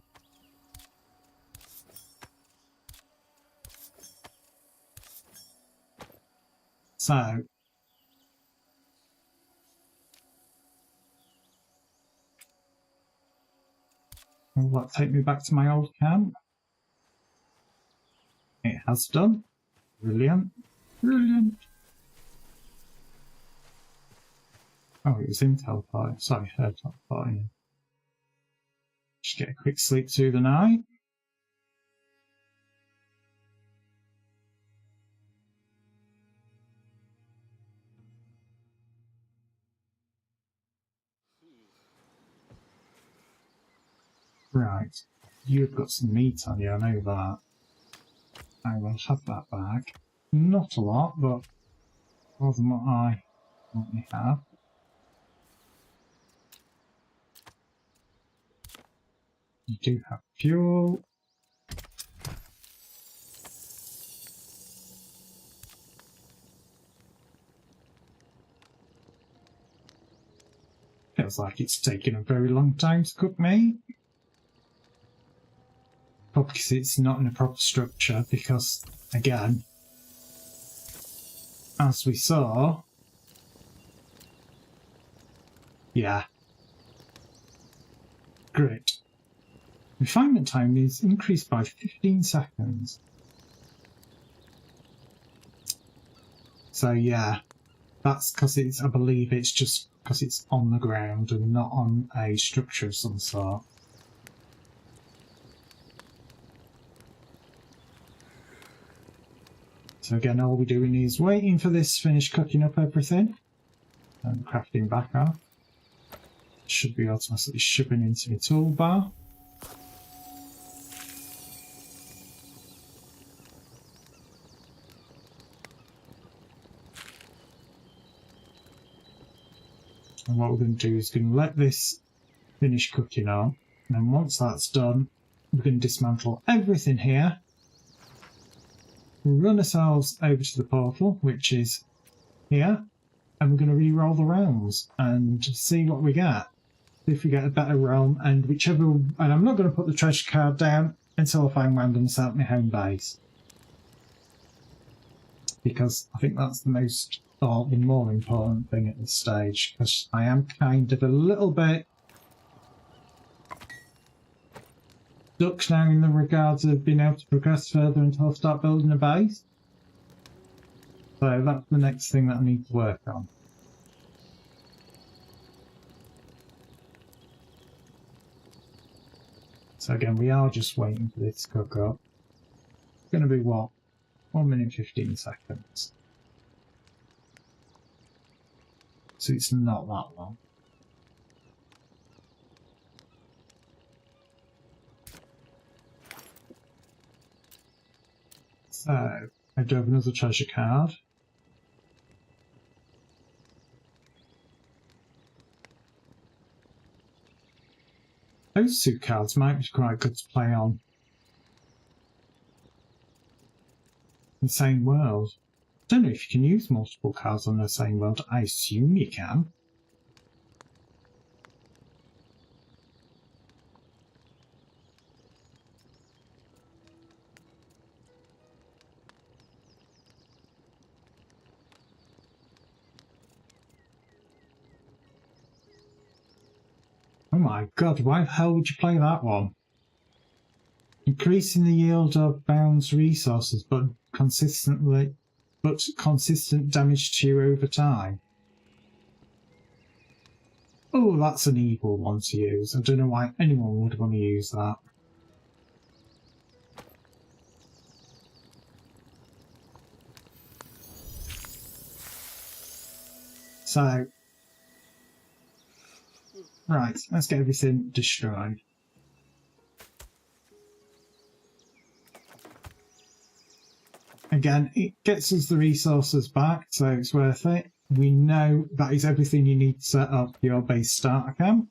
So, will that take me back to my old camp? It has done. Brilliant. Brilliant. Oh, it was in teleporting. Sorry, her teleporting. Just get a quick sleep through the night. Right, you've got some meat on you, I know that. I will have that back. Not a lot, but more than what I currently have. You do have fuel. Feels like it's taken a very long time to cook meat. Probably because it's not in a proper structure, because, again, as we saw, yeah, great. Refinement time is increased by 15 seconds. So yeah, that's because I believe it's just because it's on the ground and not on a structure of some sort. So again, all we're doing is waiting for this to finish cooking up everything and crafting back up. Should be automatically shoving into my toolbar. And what we're going to do is going to let this finish cooking on, and then once that's done, we're going to dismantle everything here, run ourselves over to the portal, which is here, and we're going to re-roll the realms and see what we get. If we get a better realm, and whichever, and I'm not going to put the treasure card down until I find where I'm going to set up my home base, because I think that's the most, or the more important thing at this stage, because I am kind of a little bit stuck now in the regards of being able to progress further until I start building a base. So that's the next thing that I need to work on. So again, we are just waiting for this to cook up. It's going to be what? 1 minute 15 seconds. So it's not that long. So I do have another treasure card. Those two cards might be quite good to play on the same world. Don't know if you can use multiple cards on the same world. I assume you can. Oh my god, why the hell would you play that one? Increasing the yield of bounds resources, but consistent damage to you over time. Oh, that's an evil one to use. I don't know why anyone would want to use that. So, right, let's get everything destroyed. Again, it gets us the resources back, so it's worth it. We know that is everything you need to set up your base starter camp.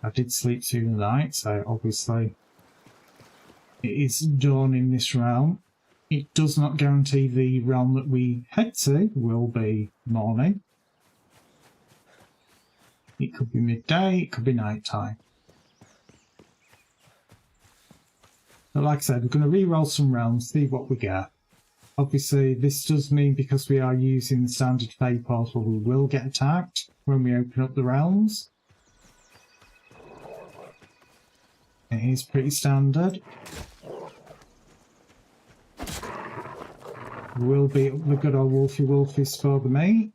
I did sleep through the night, so obviously it is dawn in this realm. It does not guarantee the realm that we head to will be morning. It could be midday, it could be night time. But like I said, we're going to re-roll some realms, see what we get. Obviously, this does mean because we are using the standard Fey portal, we will get attacked when we open up the realms. It is pretty standard. Will be the good old Wolfie Wolfies for the meat.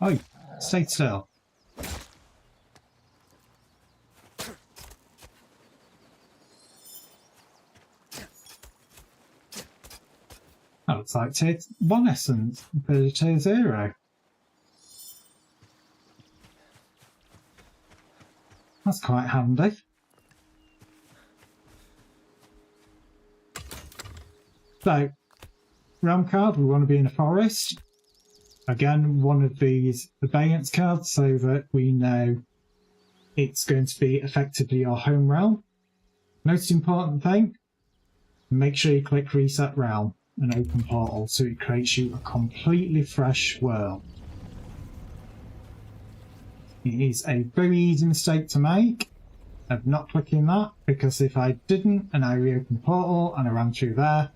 Oh, stay still. That looks like tier 1 essence for tier 0. That's quite handy. So, realm card, we want to be in a forest. Again, one of these abeyance cards so that we know it's going to be effectively our home realm. Most important thing, make sure you click reset realm and open portal so it creates you a completely fresh world. It is a very easy mistake to make of not clicking that, because if I didn't and I reopened the portal and I ran through there,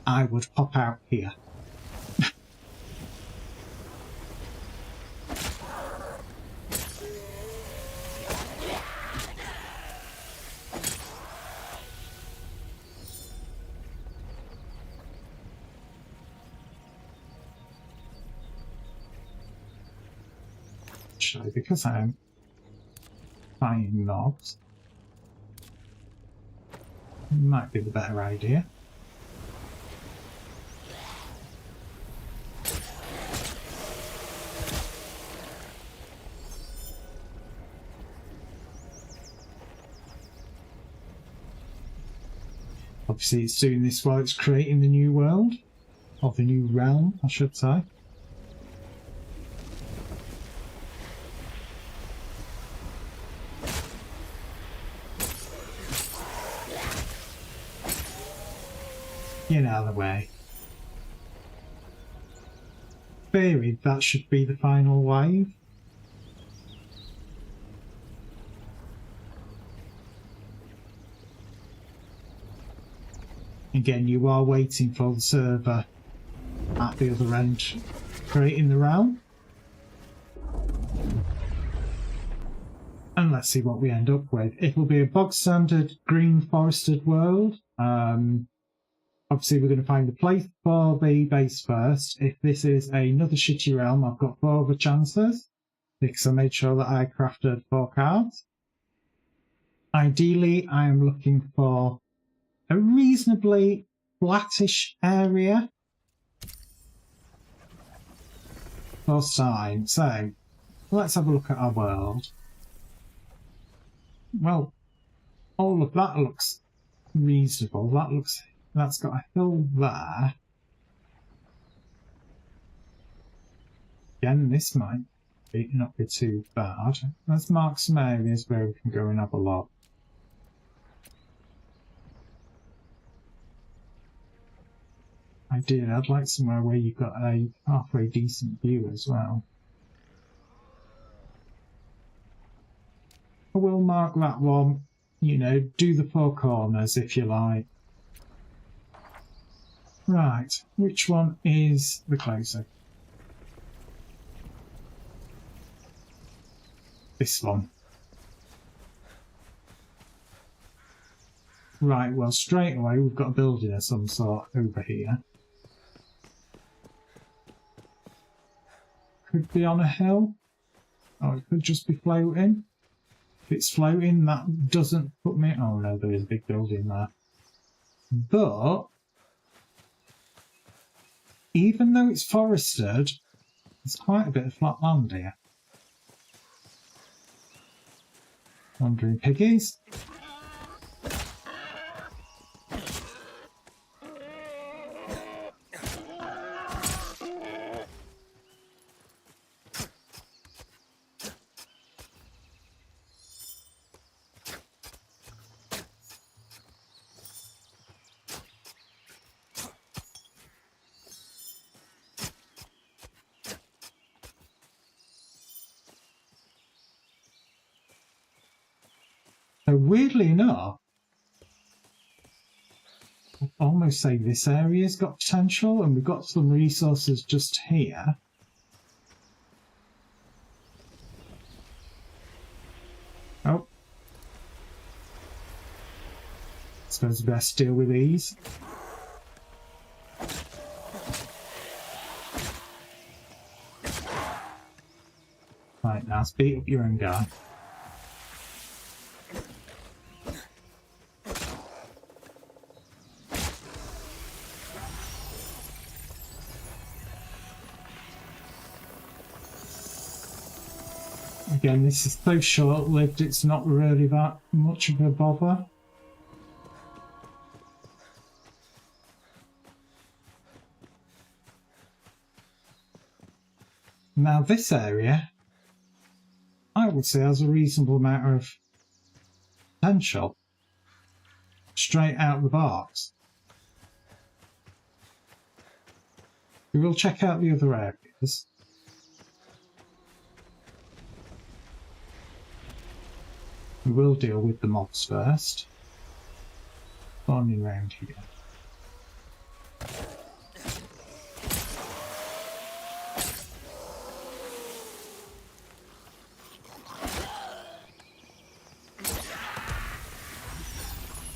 I would pop out here. Actually, because I'm buying mobs, might be the better idea. Obviously it's doing this while it's creating the new world, or the new realm, I should say. Get out of the way. Theory, that should be the final wave. Again, you are waiting for the server at the other end creating the realm. And let's see what we end up with. It will be a bog standard green forested world. Obviously we're going to find the place for the base first. If this is another shitty realm, I've got 4 other chances because I made sure that I crafted 4 cards. Ideally, I am looking for a reasonably flattish area for time. So let's have a look at our world. well, all of that looks reasonable. That's got a hill there. Again, this might not be too bad. Let's mark some areas where we can go and have a look. Ideally, I'd like somewhere where you've got a halfway decent view as well. I will mark that one, you know, do the four corners if you like. Right, which one is the closer? This one. Right, well, straight away we've got a building of some sort over here. Could be on a hill, or it could just be floating. If it's floating, that doesn't put me... Oh no, there is a big building there. But, even though it's forested, there's quite a bit of flat land here. Wandering piggies. So weirdly enough, I'd almost say this area's got potential, and we've got some resources just here. Oh. Suppose we best deal with these. Right, now let's beat up your own guy. Again, this is so short-lived, it's not really that much of a bother. Now this area, I would say, has a reasonable amount of potential. Straight out of the box. We will check out the other areas. We will deal with the mobs first. Spawning around here.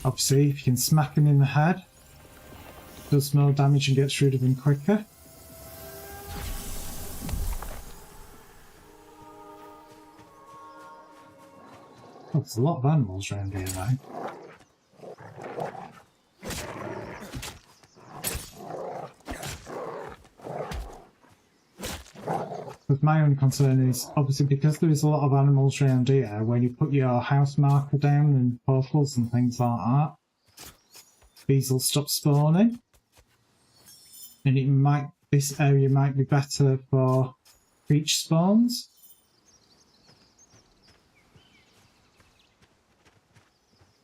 Obviously, if you can smack him in the head, it does more damage and gets rid of him quicker. Oh, there's a lot of animals around here now. But my only concern is, obviously, because there is a lot of animals around here, when you put your house marker down and portals and things like that, these will stop spawning. And this area might be better for creature spawns.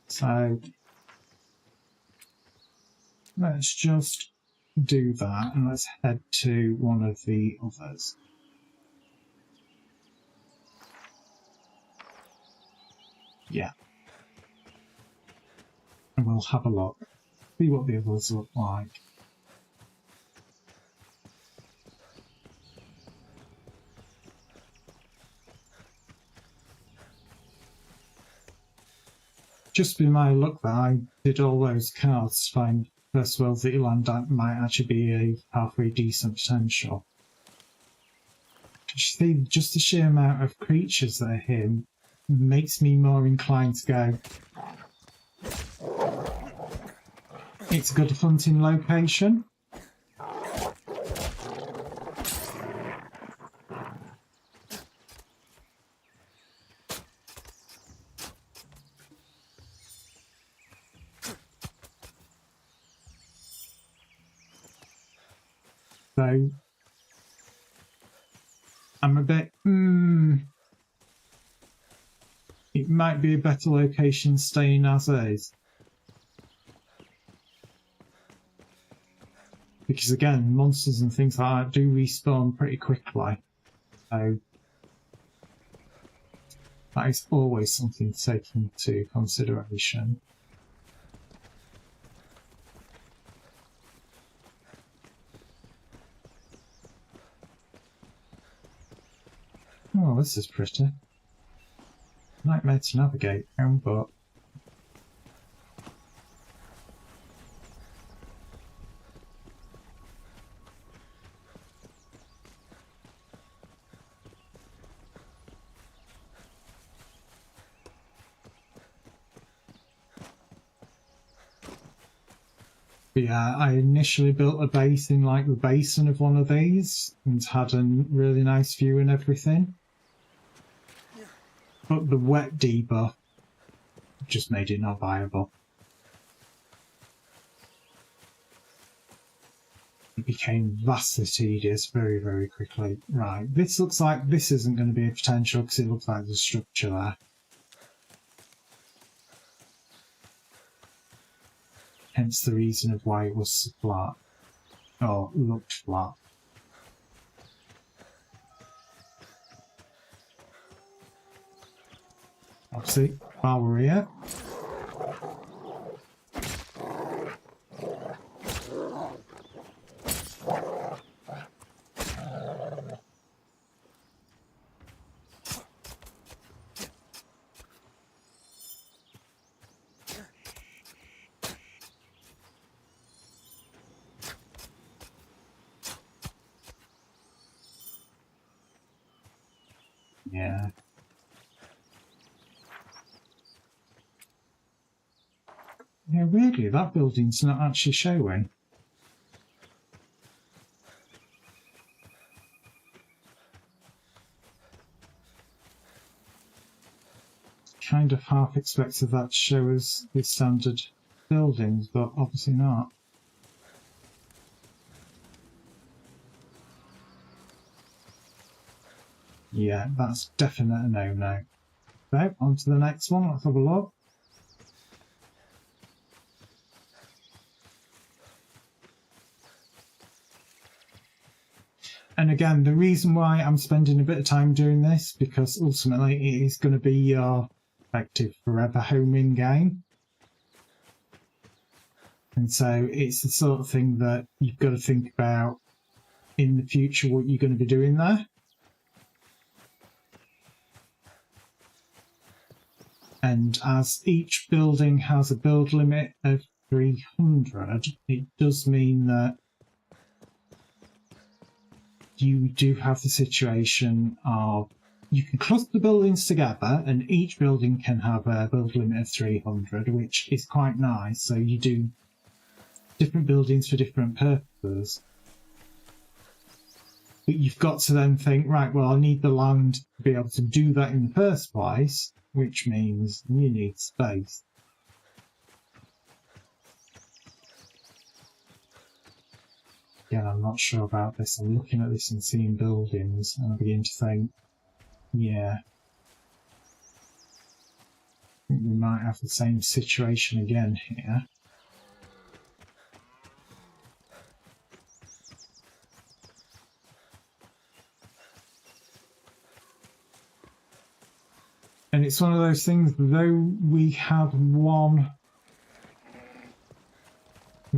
So let's just do that, and let's head to one of the others. Yeah. And we'll have a look, see what the others look like. Just be my luck that I did all those cards to find first worlds that you land at might actually be a halfway decent potential. You see, just the sheer amount of creatures that are here makes me more inclined to go. It's a good hunting location. So I'm a bit, it might be a better location staying as is. Because again, monsters and things like that do respawn pretty quickly. So that is always something to take into consideration. Oh, this is pretty. Nightmare to navigate, but yeah, I initially built a base in like the basin of one of these and had a really nice view and everything. But the wet debuff just made it not viable. It became vastly tedious very, very quickly. Right, this looks like this isn't going to be a potential because it looks like there's a structure there. Hence the reason of why it was flat. Or looked flat. Obviously, while we're here. Yeah. Yeah, weirdly, that building's not actually showing. Kind of half expected that to show us the standard buildings, but obviously not. Yeah, that's definitely a no-no. So, on to the next one, let's have a look. And again, the reason why I'm spending a bit of time doing this, because ultimately it is going to be your effective forever home in game. And so it's the sort of thing that you've got to think about in the future what you're going to be doing there. And as each building has a build limit of 300, it does mean that you do have the situation of you can cluster buildings together and each building can have a build limit of 300, which is quite nice. So you do different buildings for different purposes. But you've got to then think, right, well, I need the land to be able to do that in the first place, which means you need space. Again, I'm not sure about this. I'm looking at this and seeing buildings, and I begin to think, yeah, I think we might have the same situation again here. And it's one of those things, though we had one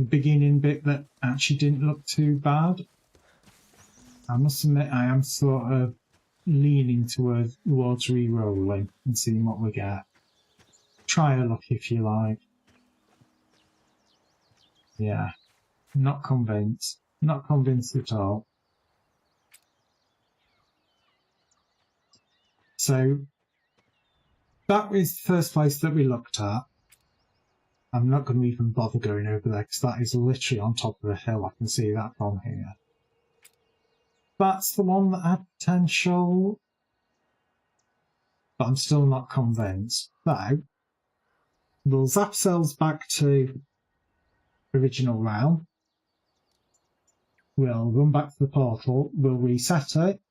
beginning bit that actually didn't look too bad, I must admit I am sort of leaning towards re-rolling and seeing what we get. Try a luck if you like. Yeah, not convinced. Not convinced at all. So that is the first place that we looked at. I'm not going to even bother going over there because that is literally on top of a hill. I can see that from here. That's the one that had potential, but I'm still not convinced. So we'll zap ourselves back to original realm. we'll run back to the portal, we'll reset it,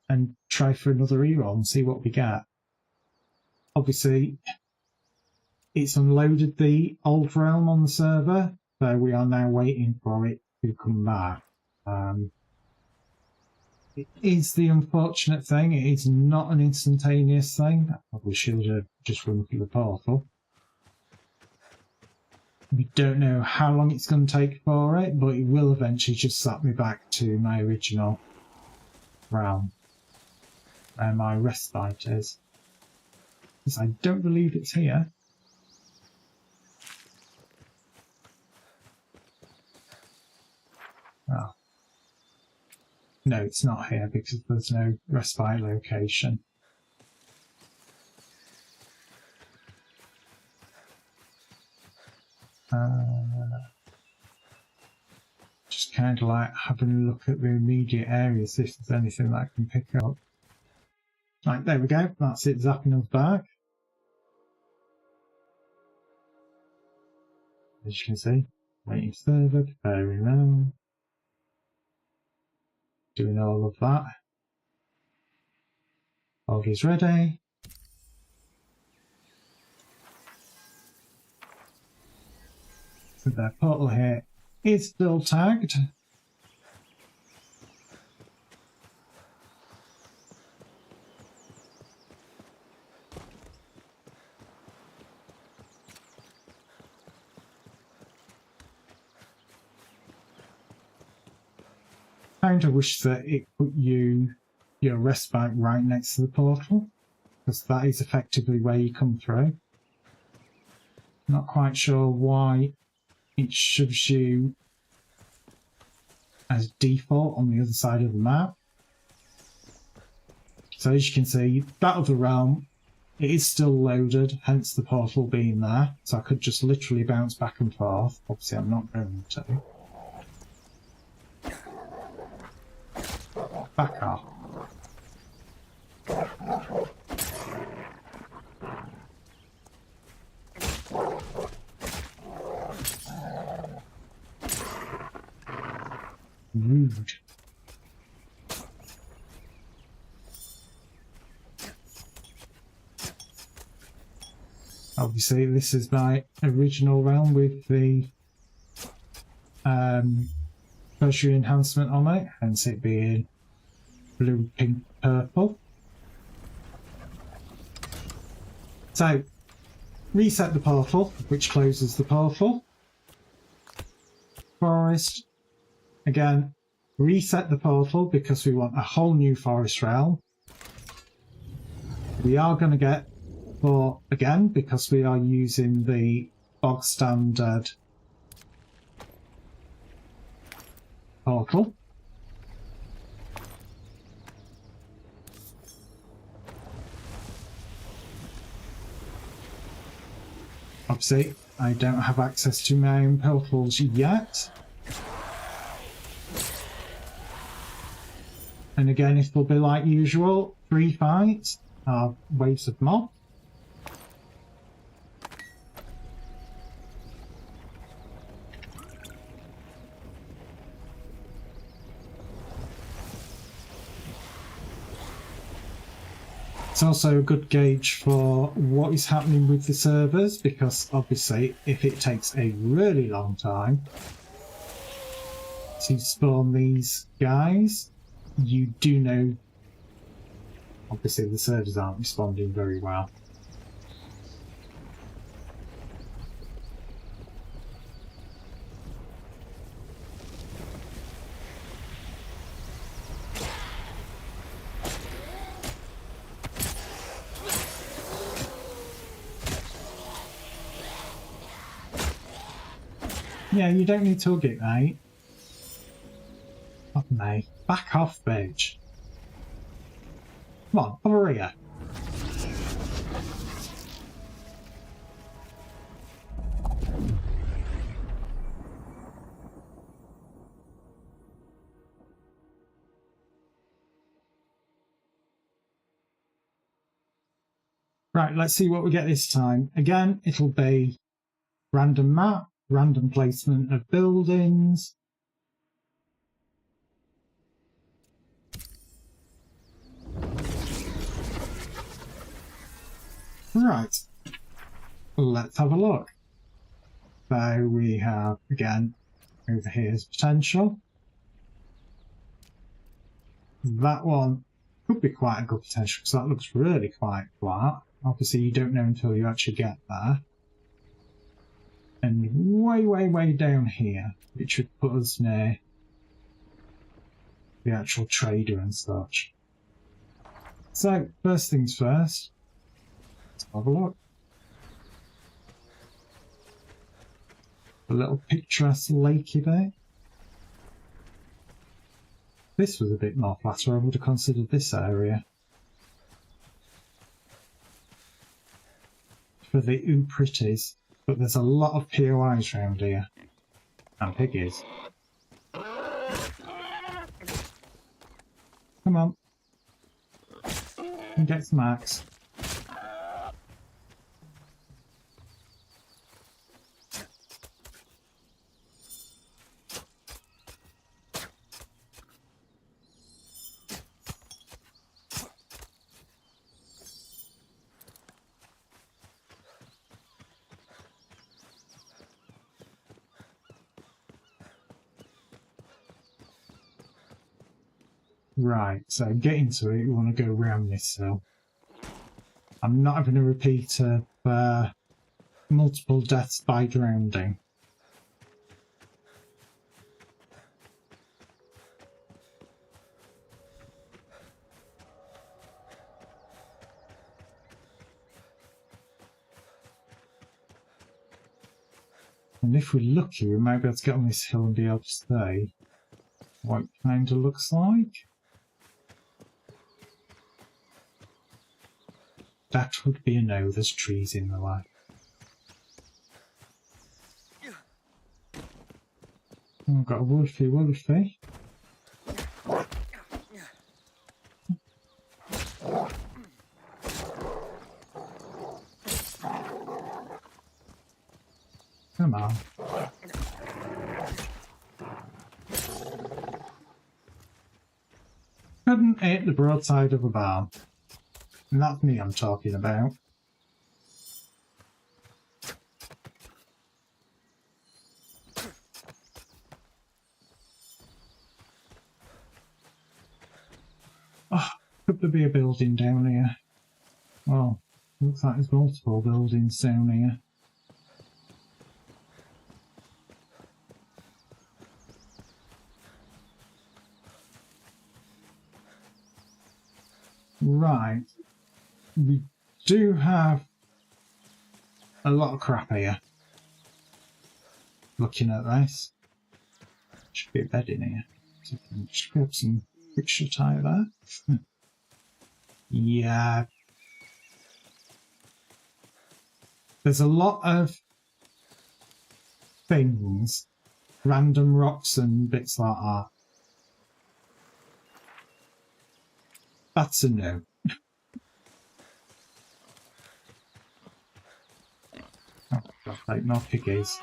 and try for another reroll and see what we get. Obviously, it's unloaded the old realm on the server, so we are now waiting for it to come back. It is the unfortunate thing, it is not an instantaneous thing. I probably should have just run through the portal. We don't know how long it's going to take for it, but it will eventually just slap me back to my original realm, where my respite is. Because I don't believe it's here. Oh. No, it's not here because there's no respite location. Just kind of like having a look at the immediate areas if there's anything that I can pick up. Right, there we go. That's it zapping us back. As you can see, waiting server, preparing now. Doing all of that. Log is ready. So the portal here is still tagged. I kind of wish that it put your respite right next to the portal, because that is effectively where you come through. Not quite sure why it shoves you as default on the other side of the map. So as you can see, that other realm, it is still loaded, hence the portal being there. So I could just literally bounce back and forth. Obviously I'm not going to. Back off. Rude. Obviously this is my original realm with the tertiary enhancement on it, hence it being blue, pink, purple. So, reset the portal, which closes the portal. Forest. Again, reset the portal because we want a whole new forest realm. We are going to get 4 again because we are using the bog standard portal. Obviously, I don't have access to my own portals yet. And again, it will be like usual, 3 fights are waves of mob. It's also a good gauge for what is happening with the servers, because obviously if it takes a really long time to spawn these guys, you do know obviously the servers aren't responding very well. Yeah, you don't need to hug it, mate. Fuck me. Back off, bitch. Come on, over here. Right, let's see what we get this time. Again, it'll be random map, random placement of buildings. Right, let's have a look. So we have, again, over here's potential. That one could be quite a good potential because that looks really quite flat. Obviously you don't know until you actually get there. And way down here, it should put us near the actual trader and such. So, first things first, let's have a look. A little picturesque lakey there. This was a bit more flatter, I would have considered this area for the ooh pretties, but there's a lot of POIs around here, and piggies. Come on, and get some axe. Right, so getting to it, you want to go around this hill. I'm not having a repeat of multiple deaths by drowning. And if we're lucky, we might be able to get on this hill and be able to stay. What it kind of looks like. That would be a no, there's trees in the way. Oh, I've got a wolfie. Come on. Couldn't hit the broadside of a barn. And that's me I'm talking about. Oh, could there be a building down here? Well, looks like there's multiple buildings down here. Right. We do have a lot of crap here. Looking at this. Should be a bed in here. So I can just grab some quick shut eye there. Yeah. There's a lot of things, random rocks and bits like that. That's a no. Oh, God, like more piggies.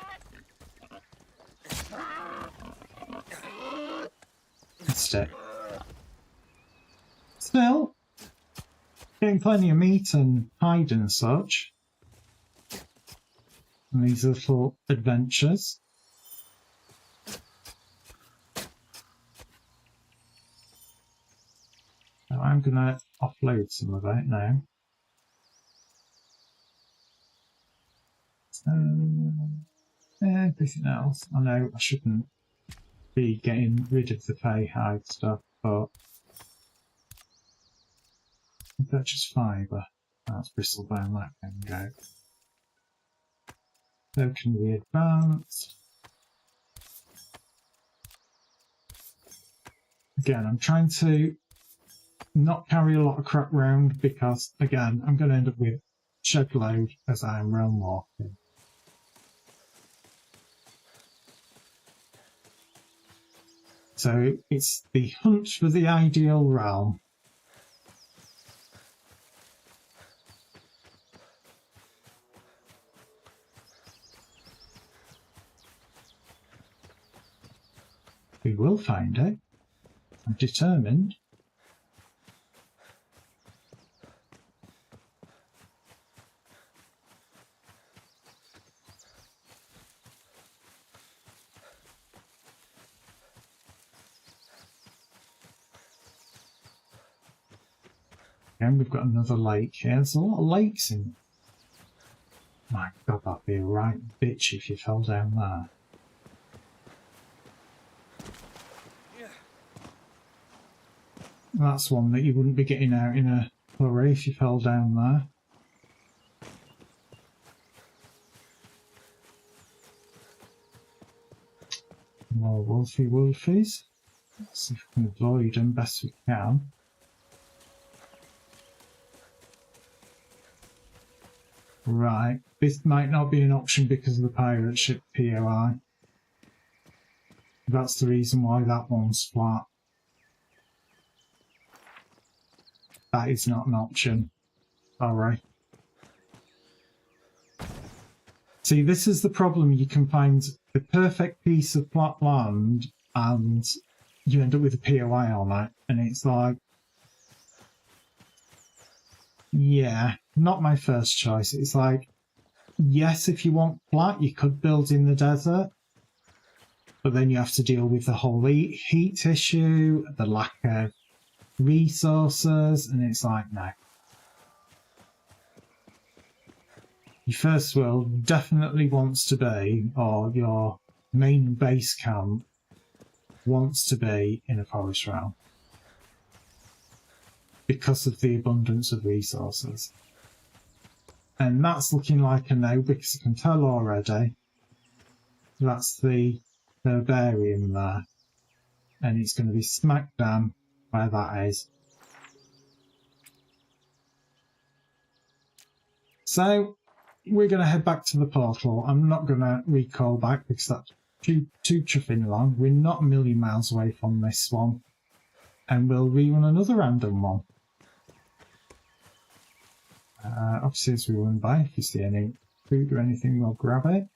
Stick. Still, getting plenty of meat and hide and such. And these little adventures. Now I'm going to offload some of it now. Everything else. I know I shouldn't be getting rid of the pay hide stuff, but that's just fibre. That's bristleback, that can go. So can we advance? Again, I'm trying to not carry a lot of crap round because, again, I'm going to end up with shed load as I am realm walking. So it's the hunt for the ideal realm. We will find it. I'm determined. And we've got another lake here. There's a lot of lakes in. My God, that'd be a right bitch if you fell down there. That's one that you wouldn't be getting out in a hurry if you fell down there. More wolfies. Let's see if we can avoid them best we can. Right, this might not be an option because of the pirate ship POI. That's the reason why that one's flat. That is not an option. Sorry. See, this is the problem. You can find the perfect piece of flat land and you end up with a POI on it. And it's like, yeah, not my first choice. It's like, yes, if you want flat, you could build in the desert. But then you have to deal with the whole heat issue, the lack of resources, and it's like, no. Your first world definitely wants to be, or your main base camp wants to be in a forest realm because of the abundance of resources. And that's looking like a no, because I can tell already that's the herbarium there, and it's going to be smack down where that is. So we're going to head back to the portal. I'm not going to recall back because that's too chuffing long. We're not a million miles away from this one, and we'll rerun another random one. Obviously, as we run by, if you see any food or anything, we'll grab it.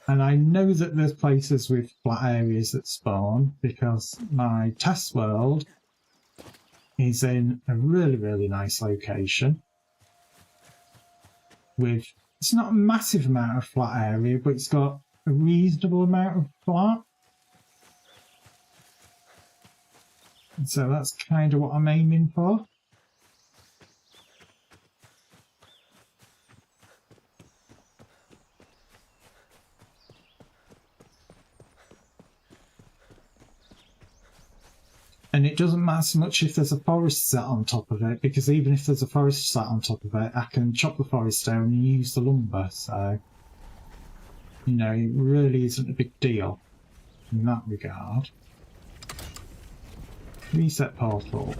And I know that there's places with flat areas that spawn because my test world is in a really, really nice location with, it's not a massive amount of flat area, but it's got a reasonable amount of flat. And so that's kind of what I'm aiming for. And it doesn't matter so much if there's a forest set on top of it, because even if there's a forest set on top of it, I can chop the forest down and use the lumber. So, you know, it really isn't a big deal in that regard. Reset portal.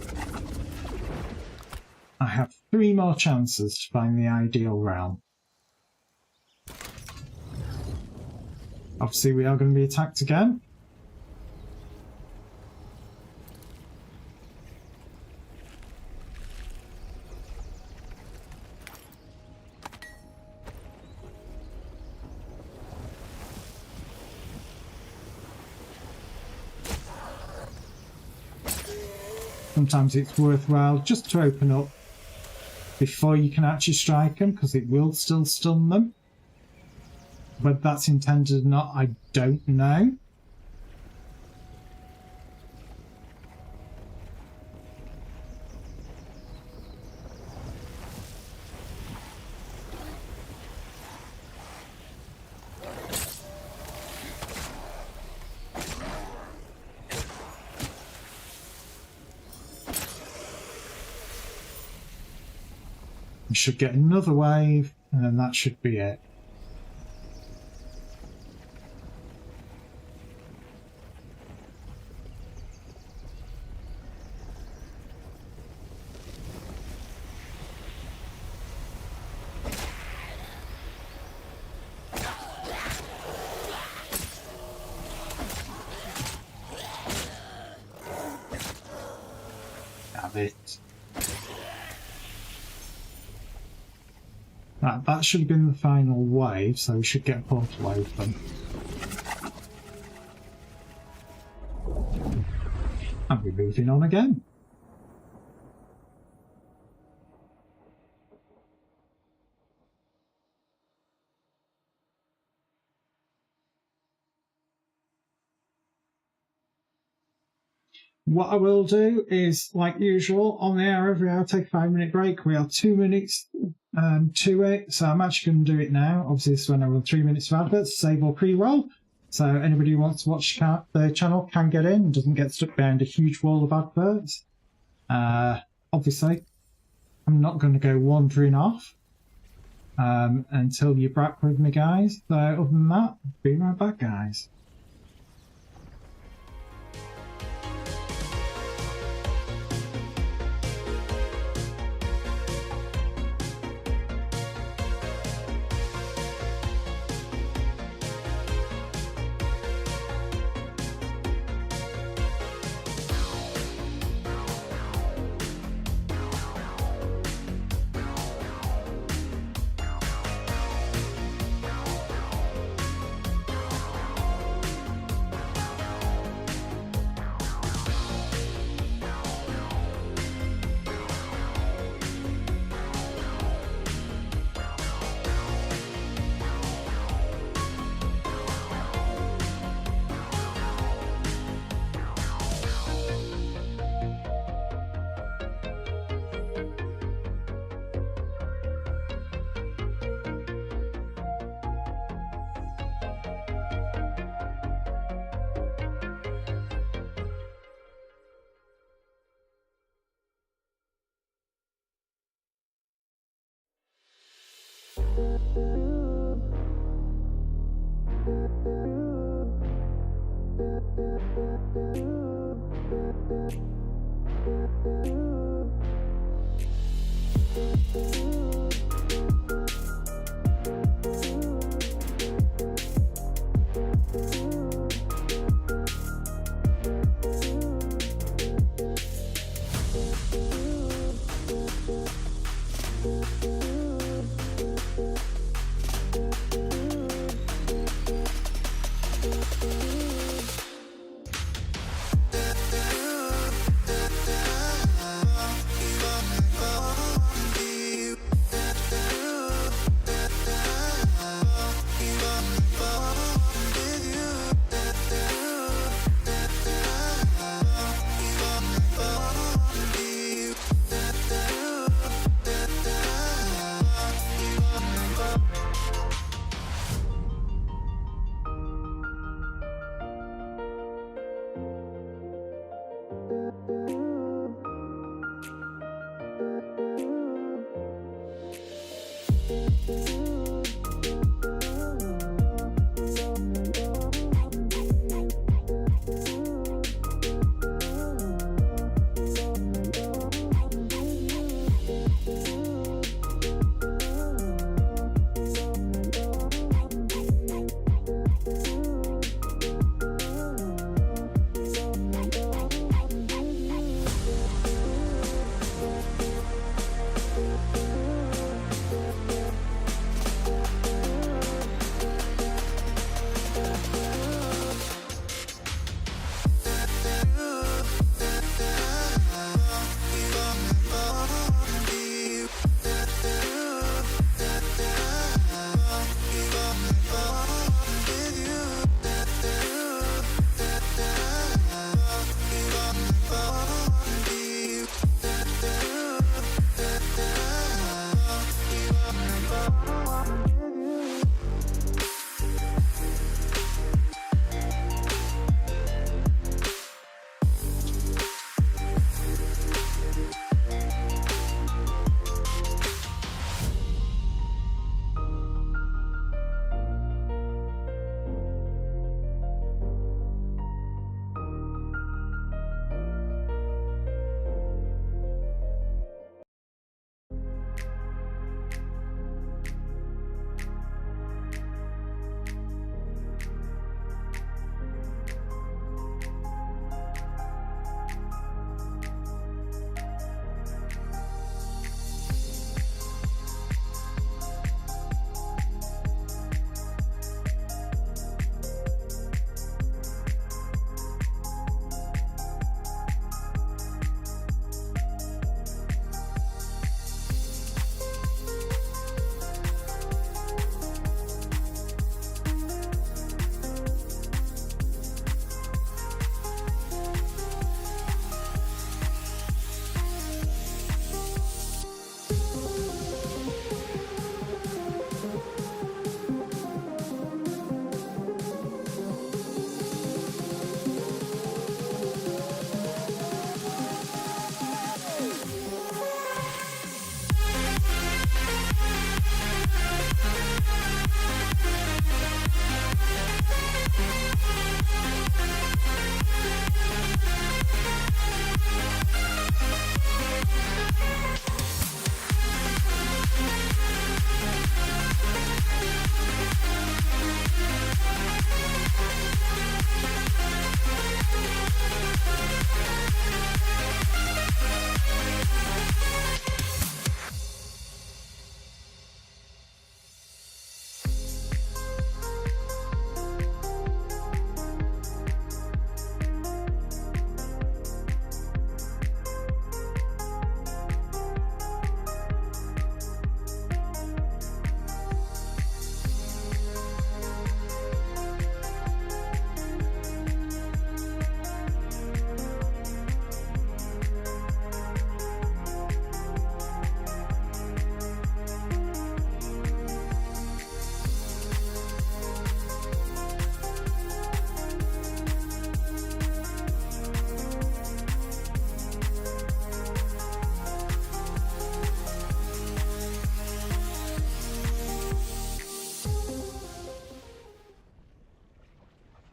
I have 3 more chances to find the ideal realm. Obviously, we are going to be attacked again. Sometimes it's worthwhile just to open up before you can actually strike them, because it will still stun them. Whether that's intended or not, I don't know. We should get another wave, and then that should be it. Have it. That should have been the final wave, so we should get a portal open. And we're moving on again. What I will do is, like usual, on the hour, every hour, take a 5-minute break. We are 2 minutes to it, so I'm actually going to do it now. Obviously, this is when I run 3 minutes of adverts, save or pre-roll. So anybody who wants to watch the channel can get in, doesn't get stuck behind a huge wall of adverts. Obviously, I'm not going to go wandering off until you're back with me, guys. So other than that, be right back, guys.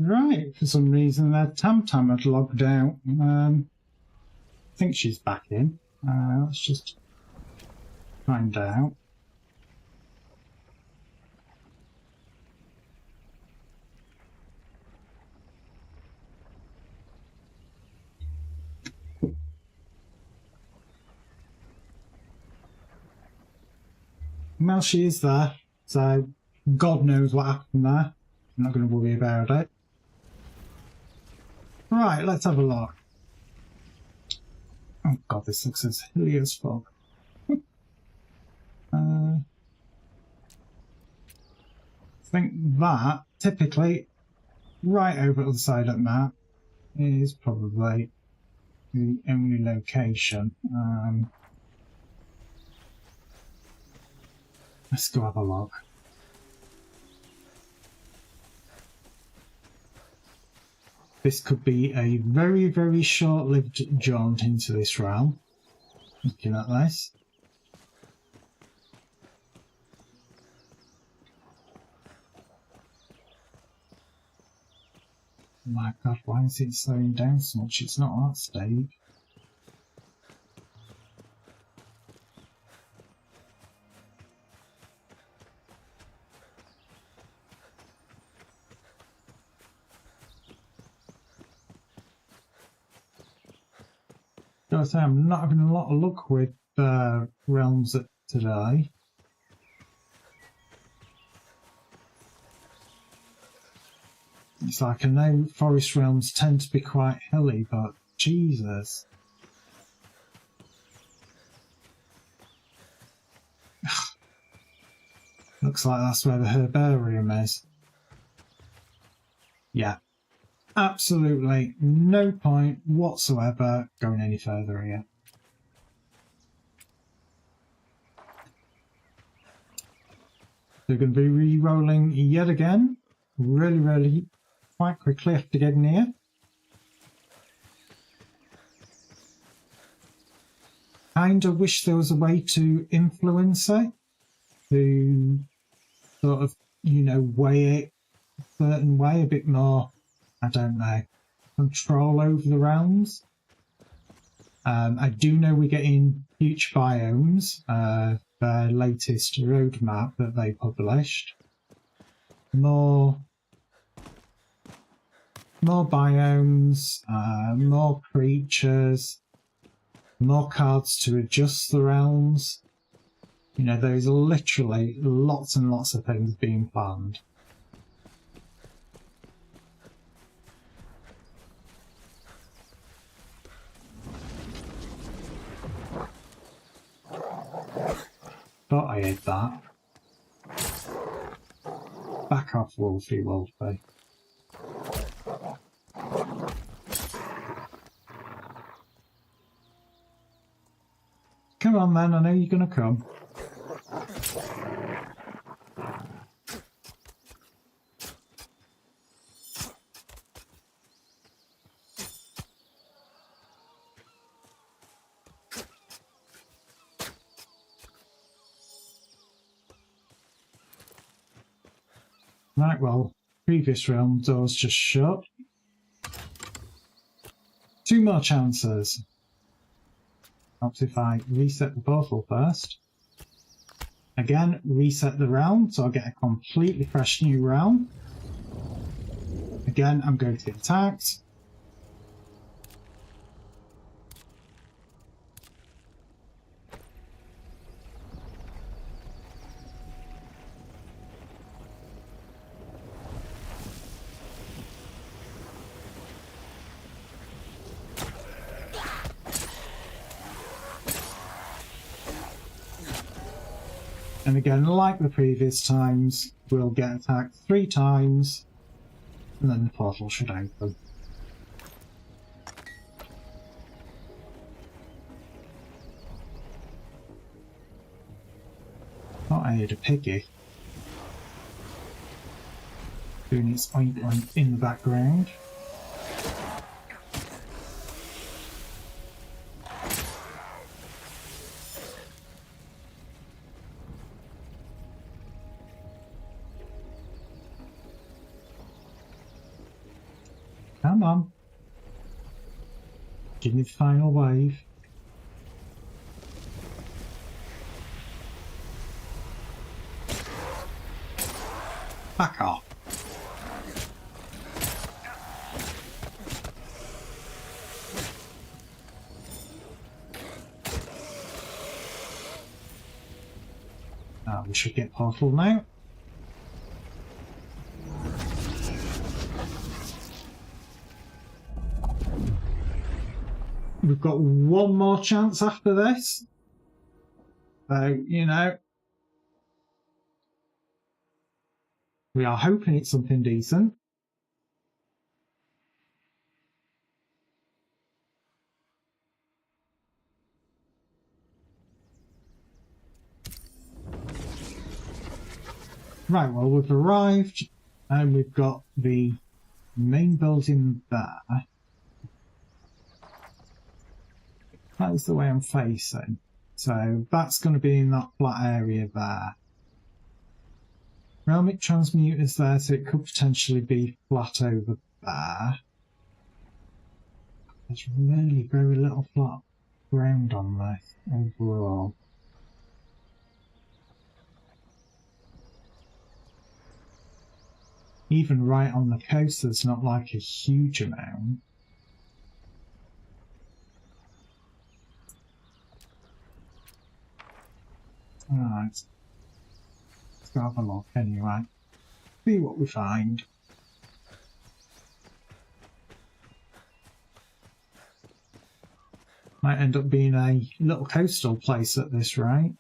Right, for some reason that Tam had logged out. I think she's back in. Let's just find out. Well, she is there, so God knows what happened there. I'm not going to worry about it. Right, let's have a look. Oh God, this looks as hilly as fuck. I think that, typically, right over at the side of the map is probably the only location. Let's go have a look. This could be a very, very short-lived jaunt into this realm. Looking at this. Oh my God, why is it slowing down so much? It's not that steep. Gotta say, I'm not having a lot of luck with realms today. It's like, I know forest realms tend to be quite hilly, but Jesus. Looks like that's where the herbarium is. Yeah. Absolutely no point whatsoever going any further here. They're going to be re-rolling yet again, really quite quickly after getting here. Kinda wish there was a way to influence it, to sort of, you know, weigh it a certain way, a bit more, I don't know, control over the realms. I do know we're getting future biomes, their latest roadmap that they published. More biomes, more creatures, more cards to adjust the realms. You know, there's literally lots and lots of things being planned. Thought I ate that. Back off, Wolfie, Wolfie. Come on then, I know you're gonna come. Right, well, previous realm doors just shut. 2 more chances. Perhaps if I reset the portal first. Again, reset the realm, so I'll get a completely fresh new realm. Again, I'm going to get attacked. And again, like the previous times, we'll get attacked 3 times, and then the portal should open. Thought I had a piggy doing its oink oink in the background. Come on. Give me the final wave. Back off. We should get portal now. We've got one more chance after this. So, you know, we are hoping it's something decent. Right, well, we've arrived and we've got the main building there. That is the way I'm facing. So that's going to be in that flat area there. Realmic transmuter's there, so it could potentially be flat over there. There's really very little flat ground on this overall. Even right on the coast, there's not like a huge amount. Alright. Let's go have a look anyway. See what we find. Might end up being a little coastal place at this rate.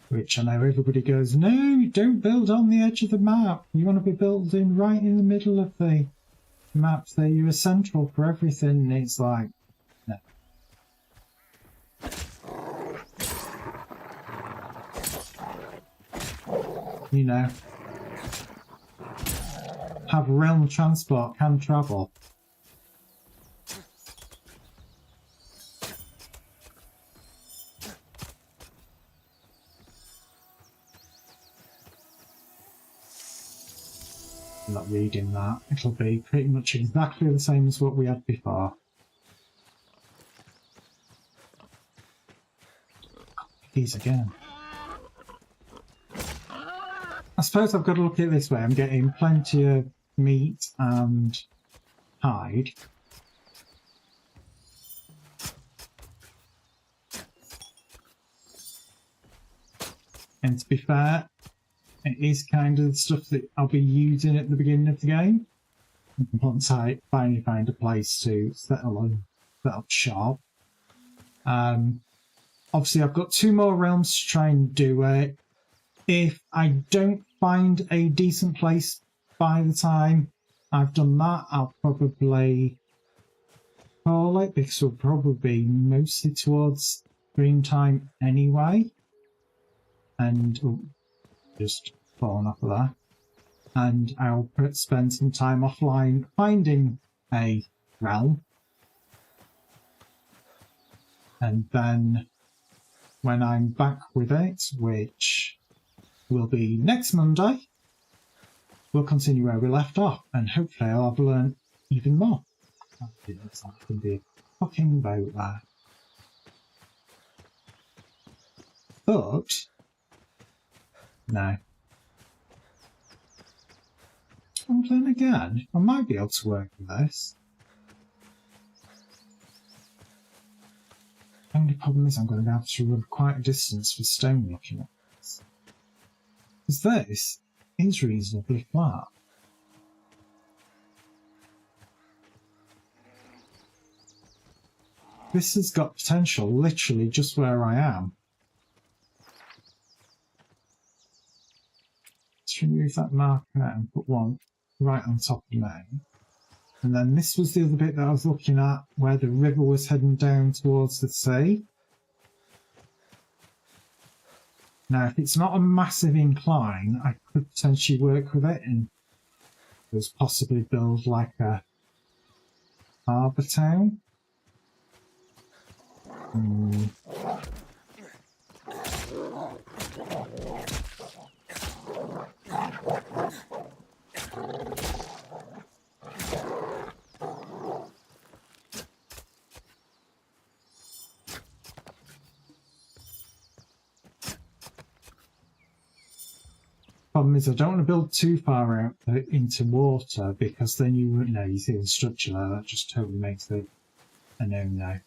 Which I know everybody goes, no, don't build on the edge of the map. You want to be building right in the middle of the map so you're essential for everything. And it's like, no. You know, have realm transport, can travel. I'm not reading that. It'll be pretty much exactly the same as what we had before. These again. I suppose I've got to look at it this way. I'm getting plenty of meat and hide. And to be fair, it is kind of the stuff that I'll be using at the beginning of the game. Once I finally find a place to settle and set up shop. Obviously, I've got 2 more realms to try and do it. If I don't find a decent place by the time I've done that, I'll probably call it, because we'll probably be mostly towards stream time anyway. And just falling off of that. And I'll spend some time offline finding a realm. And then when I'm back with it, which will be next Monday, we'll continue where we left off, and hopefully I'll have learned even more. It's like going to be a fucking boat there. But no. Well, then again, I might be able to work with this. The only problem is I'm going to have to run quite a distance for stone looking at this. Because this is reasonably flat. This has got potential literally just where I am. Let's remove that marker and put one right on top of the main. And then this was the other bit that I was looking at, where the river was heading down towards the sea. Now, if it's not a massive incline, I could potentially work with it and just possibly build like a harbour town. Problem is, I don't want to build too far out into water because then you see the structure there. That just totally makes it a no-no.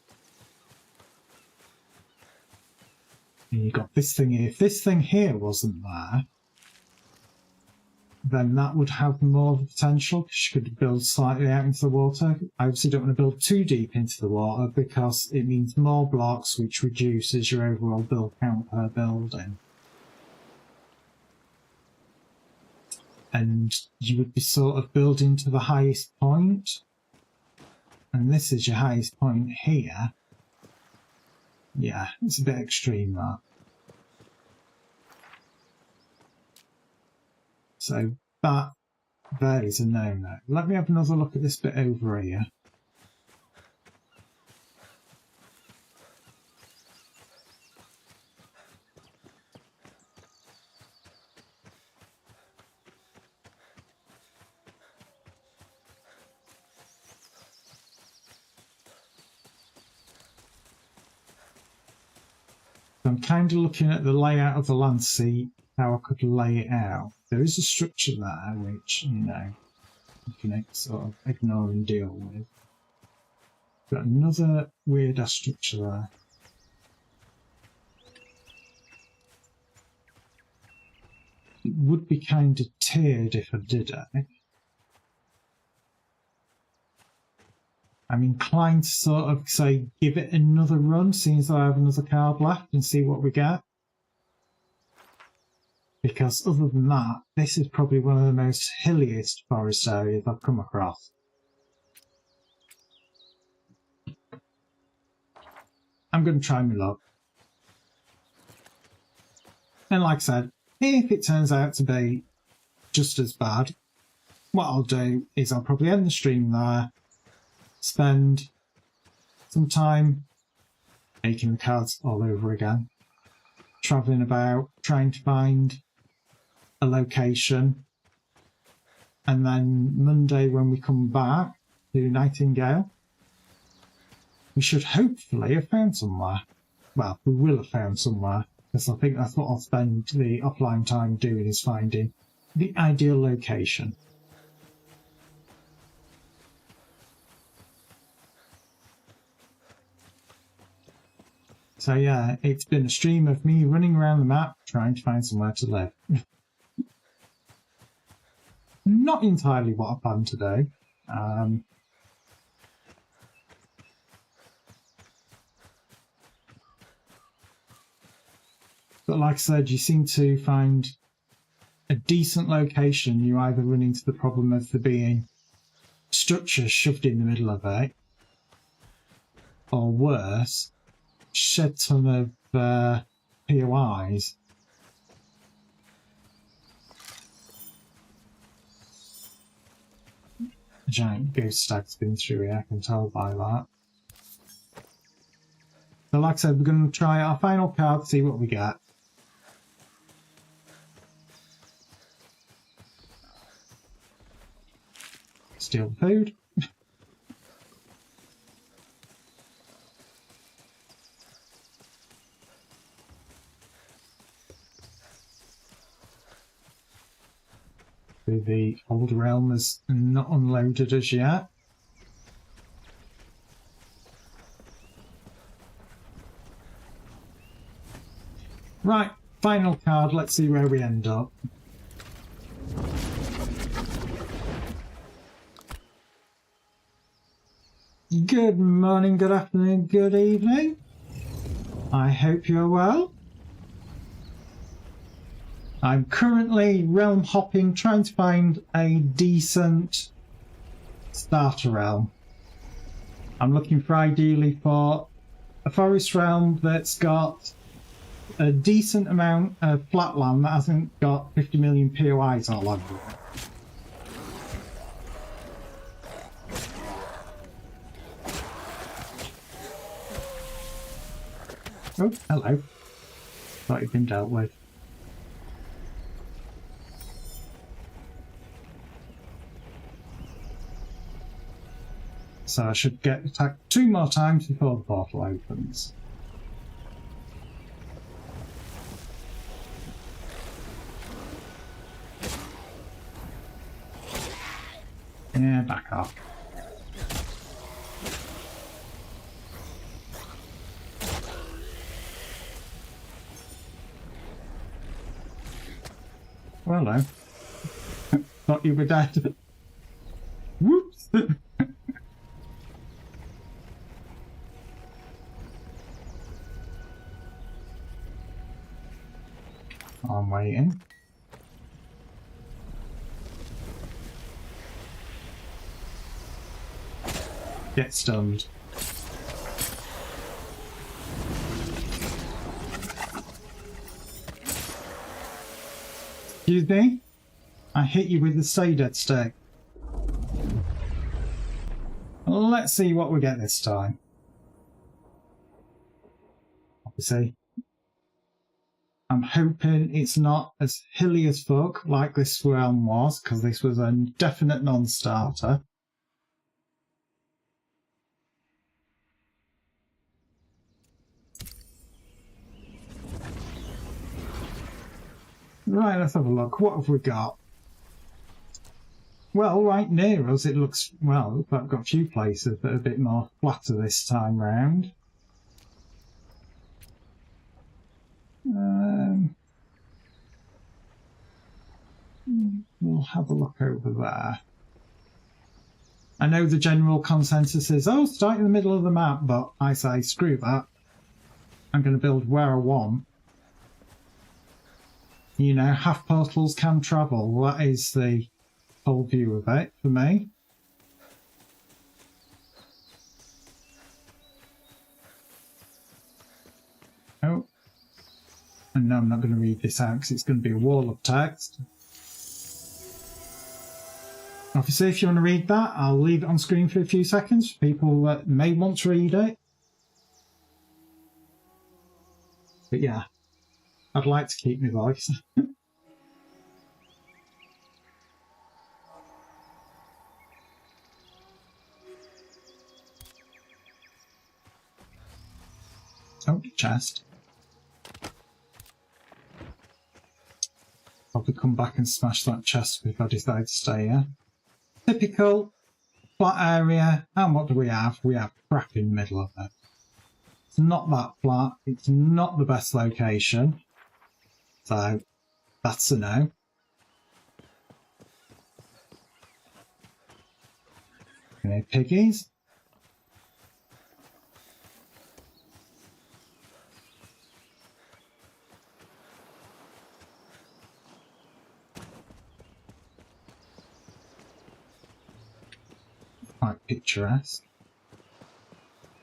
And you got this thing here. If this thing here wasn't there, then that would have more potential because you could build slightly out into the water. I obviously don't want to build too deep into the water because it means more blocks, which reduces your overall build count per building. And you would be sort of building to the highest point. And this is your highest point here. Yeah, it's a bit extreme, that. So that there is a no-no. Let me have another look at this bit over here. I'm kind of looking at the layout of the land to see how I could lay it out. There is a structure there which, you can sort of ignore and deal with. Got another weird ass structure there. It would be kind of tiered if I did it. I'm inclined to sort of say give it another run, seeing as I have another card left, and see what we get. Because other than that, this is probably one of the most hilliest forest areas I've come across. I'm going to try my luck. And like I said, if it turns out to be just as bad, what I'll do is I'll probably end the stream there, spend some time making the cards all over again, travelling about, trying to find a location, and then Monday when we come back to Nightingale, we should hopefully have found somewhere. Well, we will have found somewhere, because I think that's what I'll spend the offline time doing, is finding the ideal location. So yeah, it's been a stream of me running around the map trying to find somewhere to live. Not entirely what I planned to do. But like I said, you seem to find a decent location. You either run into the problem of there being structures shoved in the middle of it, or worse, shed ton of POIs. A giant ghost stag's been through here, I can tell by that. So like I said, we're going to try our final card, see what we get. Steal the food. The old realm is not unloaded as yet. Right, final card, let's see where we end up. Good morning, good afternoon, good evening. I hope you're well. I'm currently realm hopping, trying to find a decent starter realm. I'm looking for ideally for a forest realm that's got a decent amount of flat land that hasn't got 50 million POIs all over it. Oh, hello. Thought you'd been dealt with. So I should get attacked 2 more times before the portal opens. Yeah, back off. Well, hello. Thought you were dead. Whoops! I'm waiting. Get stunned. Excuse me? I hit you with the stay dead stick. Let's see what we get this time. Obviously, I'm hoping it's not as hilly as fuck like this realm was, because this was a definite non-starter. Right, let's have a look. What have we got? Well, right near us it looks, well, I've got a few places that are a bit more flatter this time round. We'll have a look over there. I know the general consensus is, oh, start in the middle of the map, but I say, screw that. I'm going to build where I want. You know, half portals can travel. That is the whole view of it for me. Oh. And no, I'm not going to read this out because it's going to be a wall of text. Obviously, if you want to read that, I'll leave it on screen for a few seconds for people that may want to read it. But yeah, I'd like to keep my voice. Oh, chest. Probably come back and smash that chest if I decide to stay here. Typical flat area, and what do we have? We have crap in the middle of it. It's not that flat, it's not the best location, so that's a no. Okay, piggies. Quite picturesque.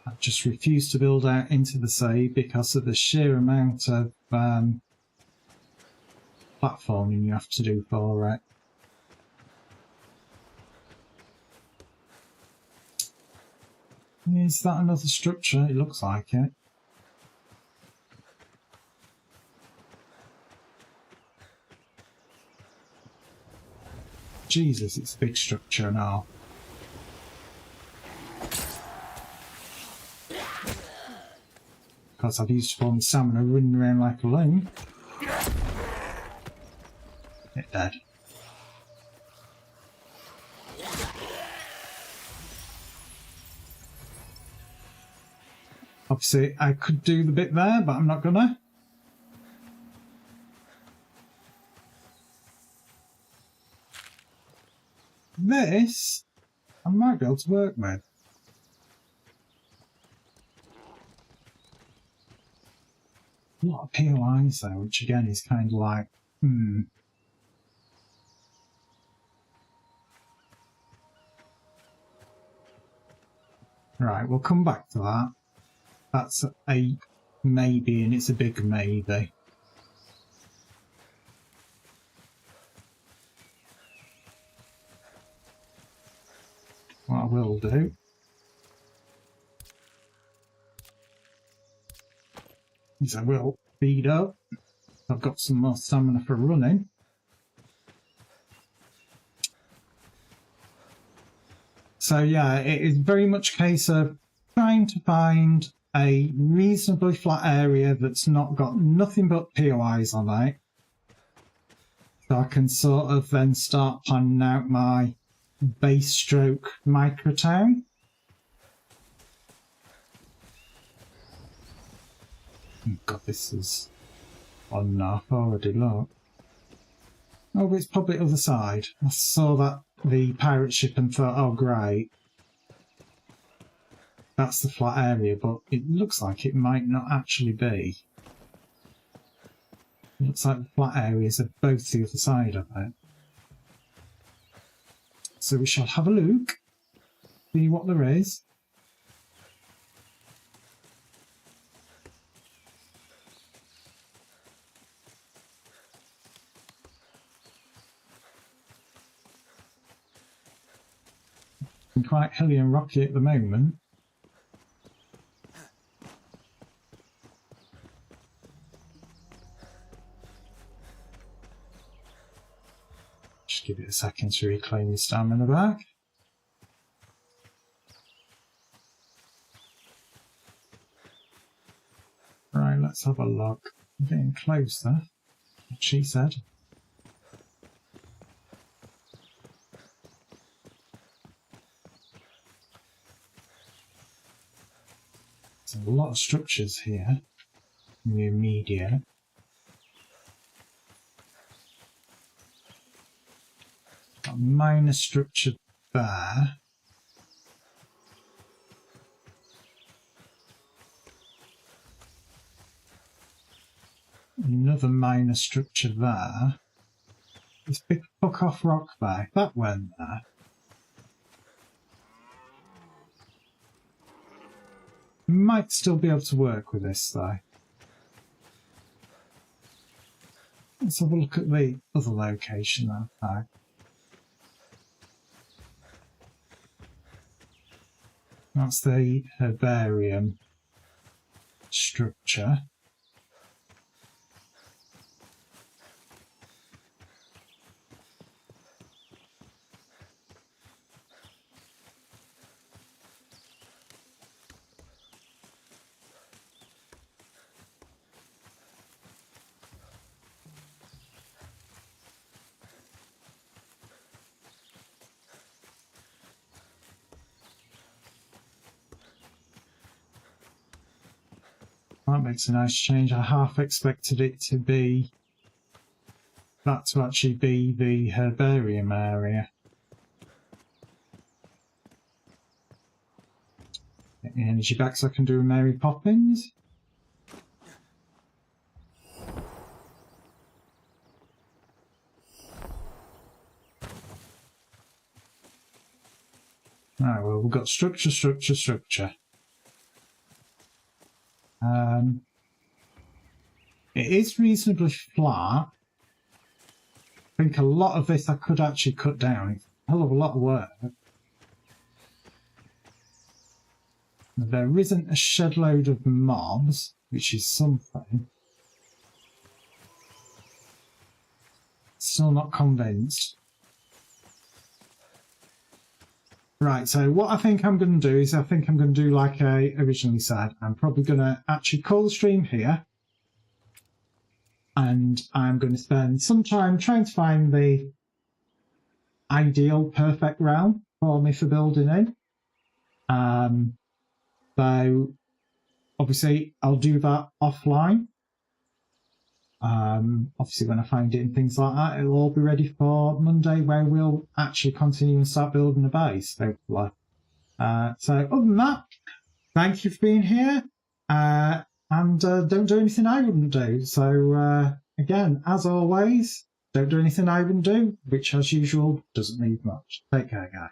I just refuse to build out into the sea because of the sheer amount of platforming you have to do for it. Is that another structure? It looks like it. Jesus, it's a big structure now. Because I've used spawn stamina running around like a loon. Get dead. Obviously, I could do the bit there, but I'm not gonna. This, I might be able to work with. A lot of POIs though, which again is kind of like, Right, we'll come back to that. That's a maybe, and it's a big maybe. What I will do Because I will speed up. I've got some more stamina for running. So yeah, it is very much a case of trying to find a reasonably flat area that's not got nothing but POIs on it. So I can sort of then start planning out my base stroke microtown. Oh God, this is on enough already, look. Oh, but it's probably the other side. I saw that, the pirate ship, and thought, oh great. That's the flat area, but it looks like it might not actually be. It looks like the flat areas are both the other side of it. So we shall have a look, see what there is. It's quite hilly and rocky at the moment. Just give it a second to reclaim the stamina back. Right, let's have a look. I'm getting closer, what she said. There's a lot of structures here in the immediate. Got a minor structure there. Another minor structure there. This big fuck off rock there. That went there. Might still be able to work with this though. Let's have a look at the other location now. That's the herbarium structure. That makes a nice change. I half expected it to be that to actually be the herbarium area. Get the energy back so I can do a Mary Poppins. Right, well, we've got structure. It is reasonably flat. I think a lot of this I could actually cut down. It's a hell of a lot of work. There isn't a shed load of mobs, which is something. Still not convinced. Right, so what I think I'm going to do is I think I'm going to do like I originally said. I'm probably going to actually call the stream here. And I'm going to spend some time trying to find the ideal perfect realm for me for building in. So obviously I'll do that offline. Obviously when I find it and things like that, it'll all be ready for Monday where we'll actually continue and start building a base, hopefully. So other than that, thank you for being here. And don't do anything I wouldn't do. So again, as always, don't do anything I wouldn't do, which as usual doesn't leave much. Take care, guys.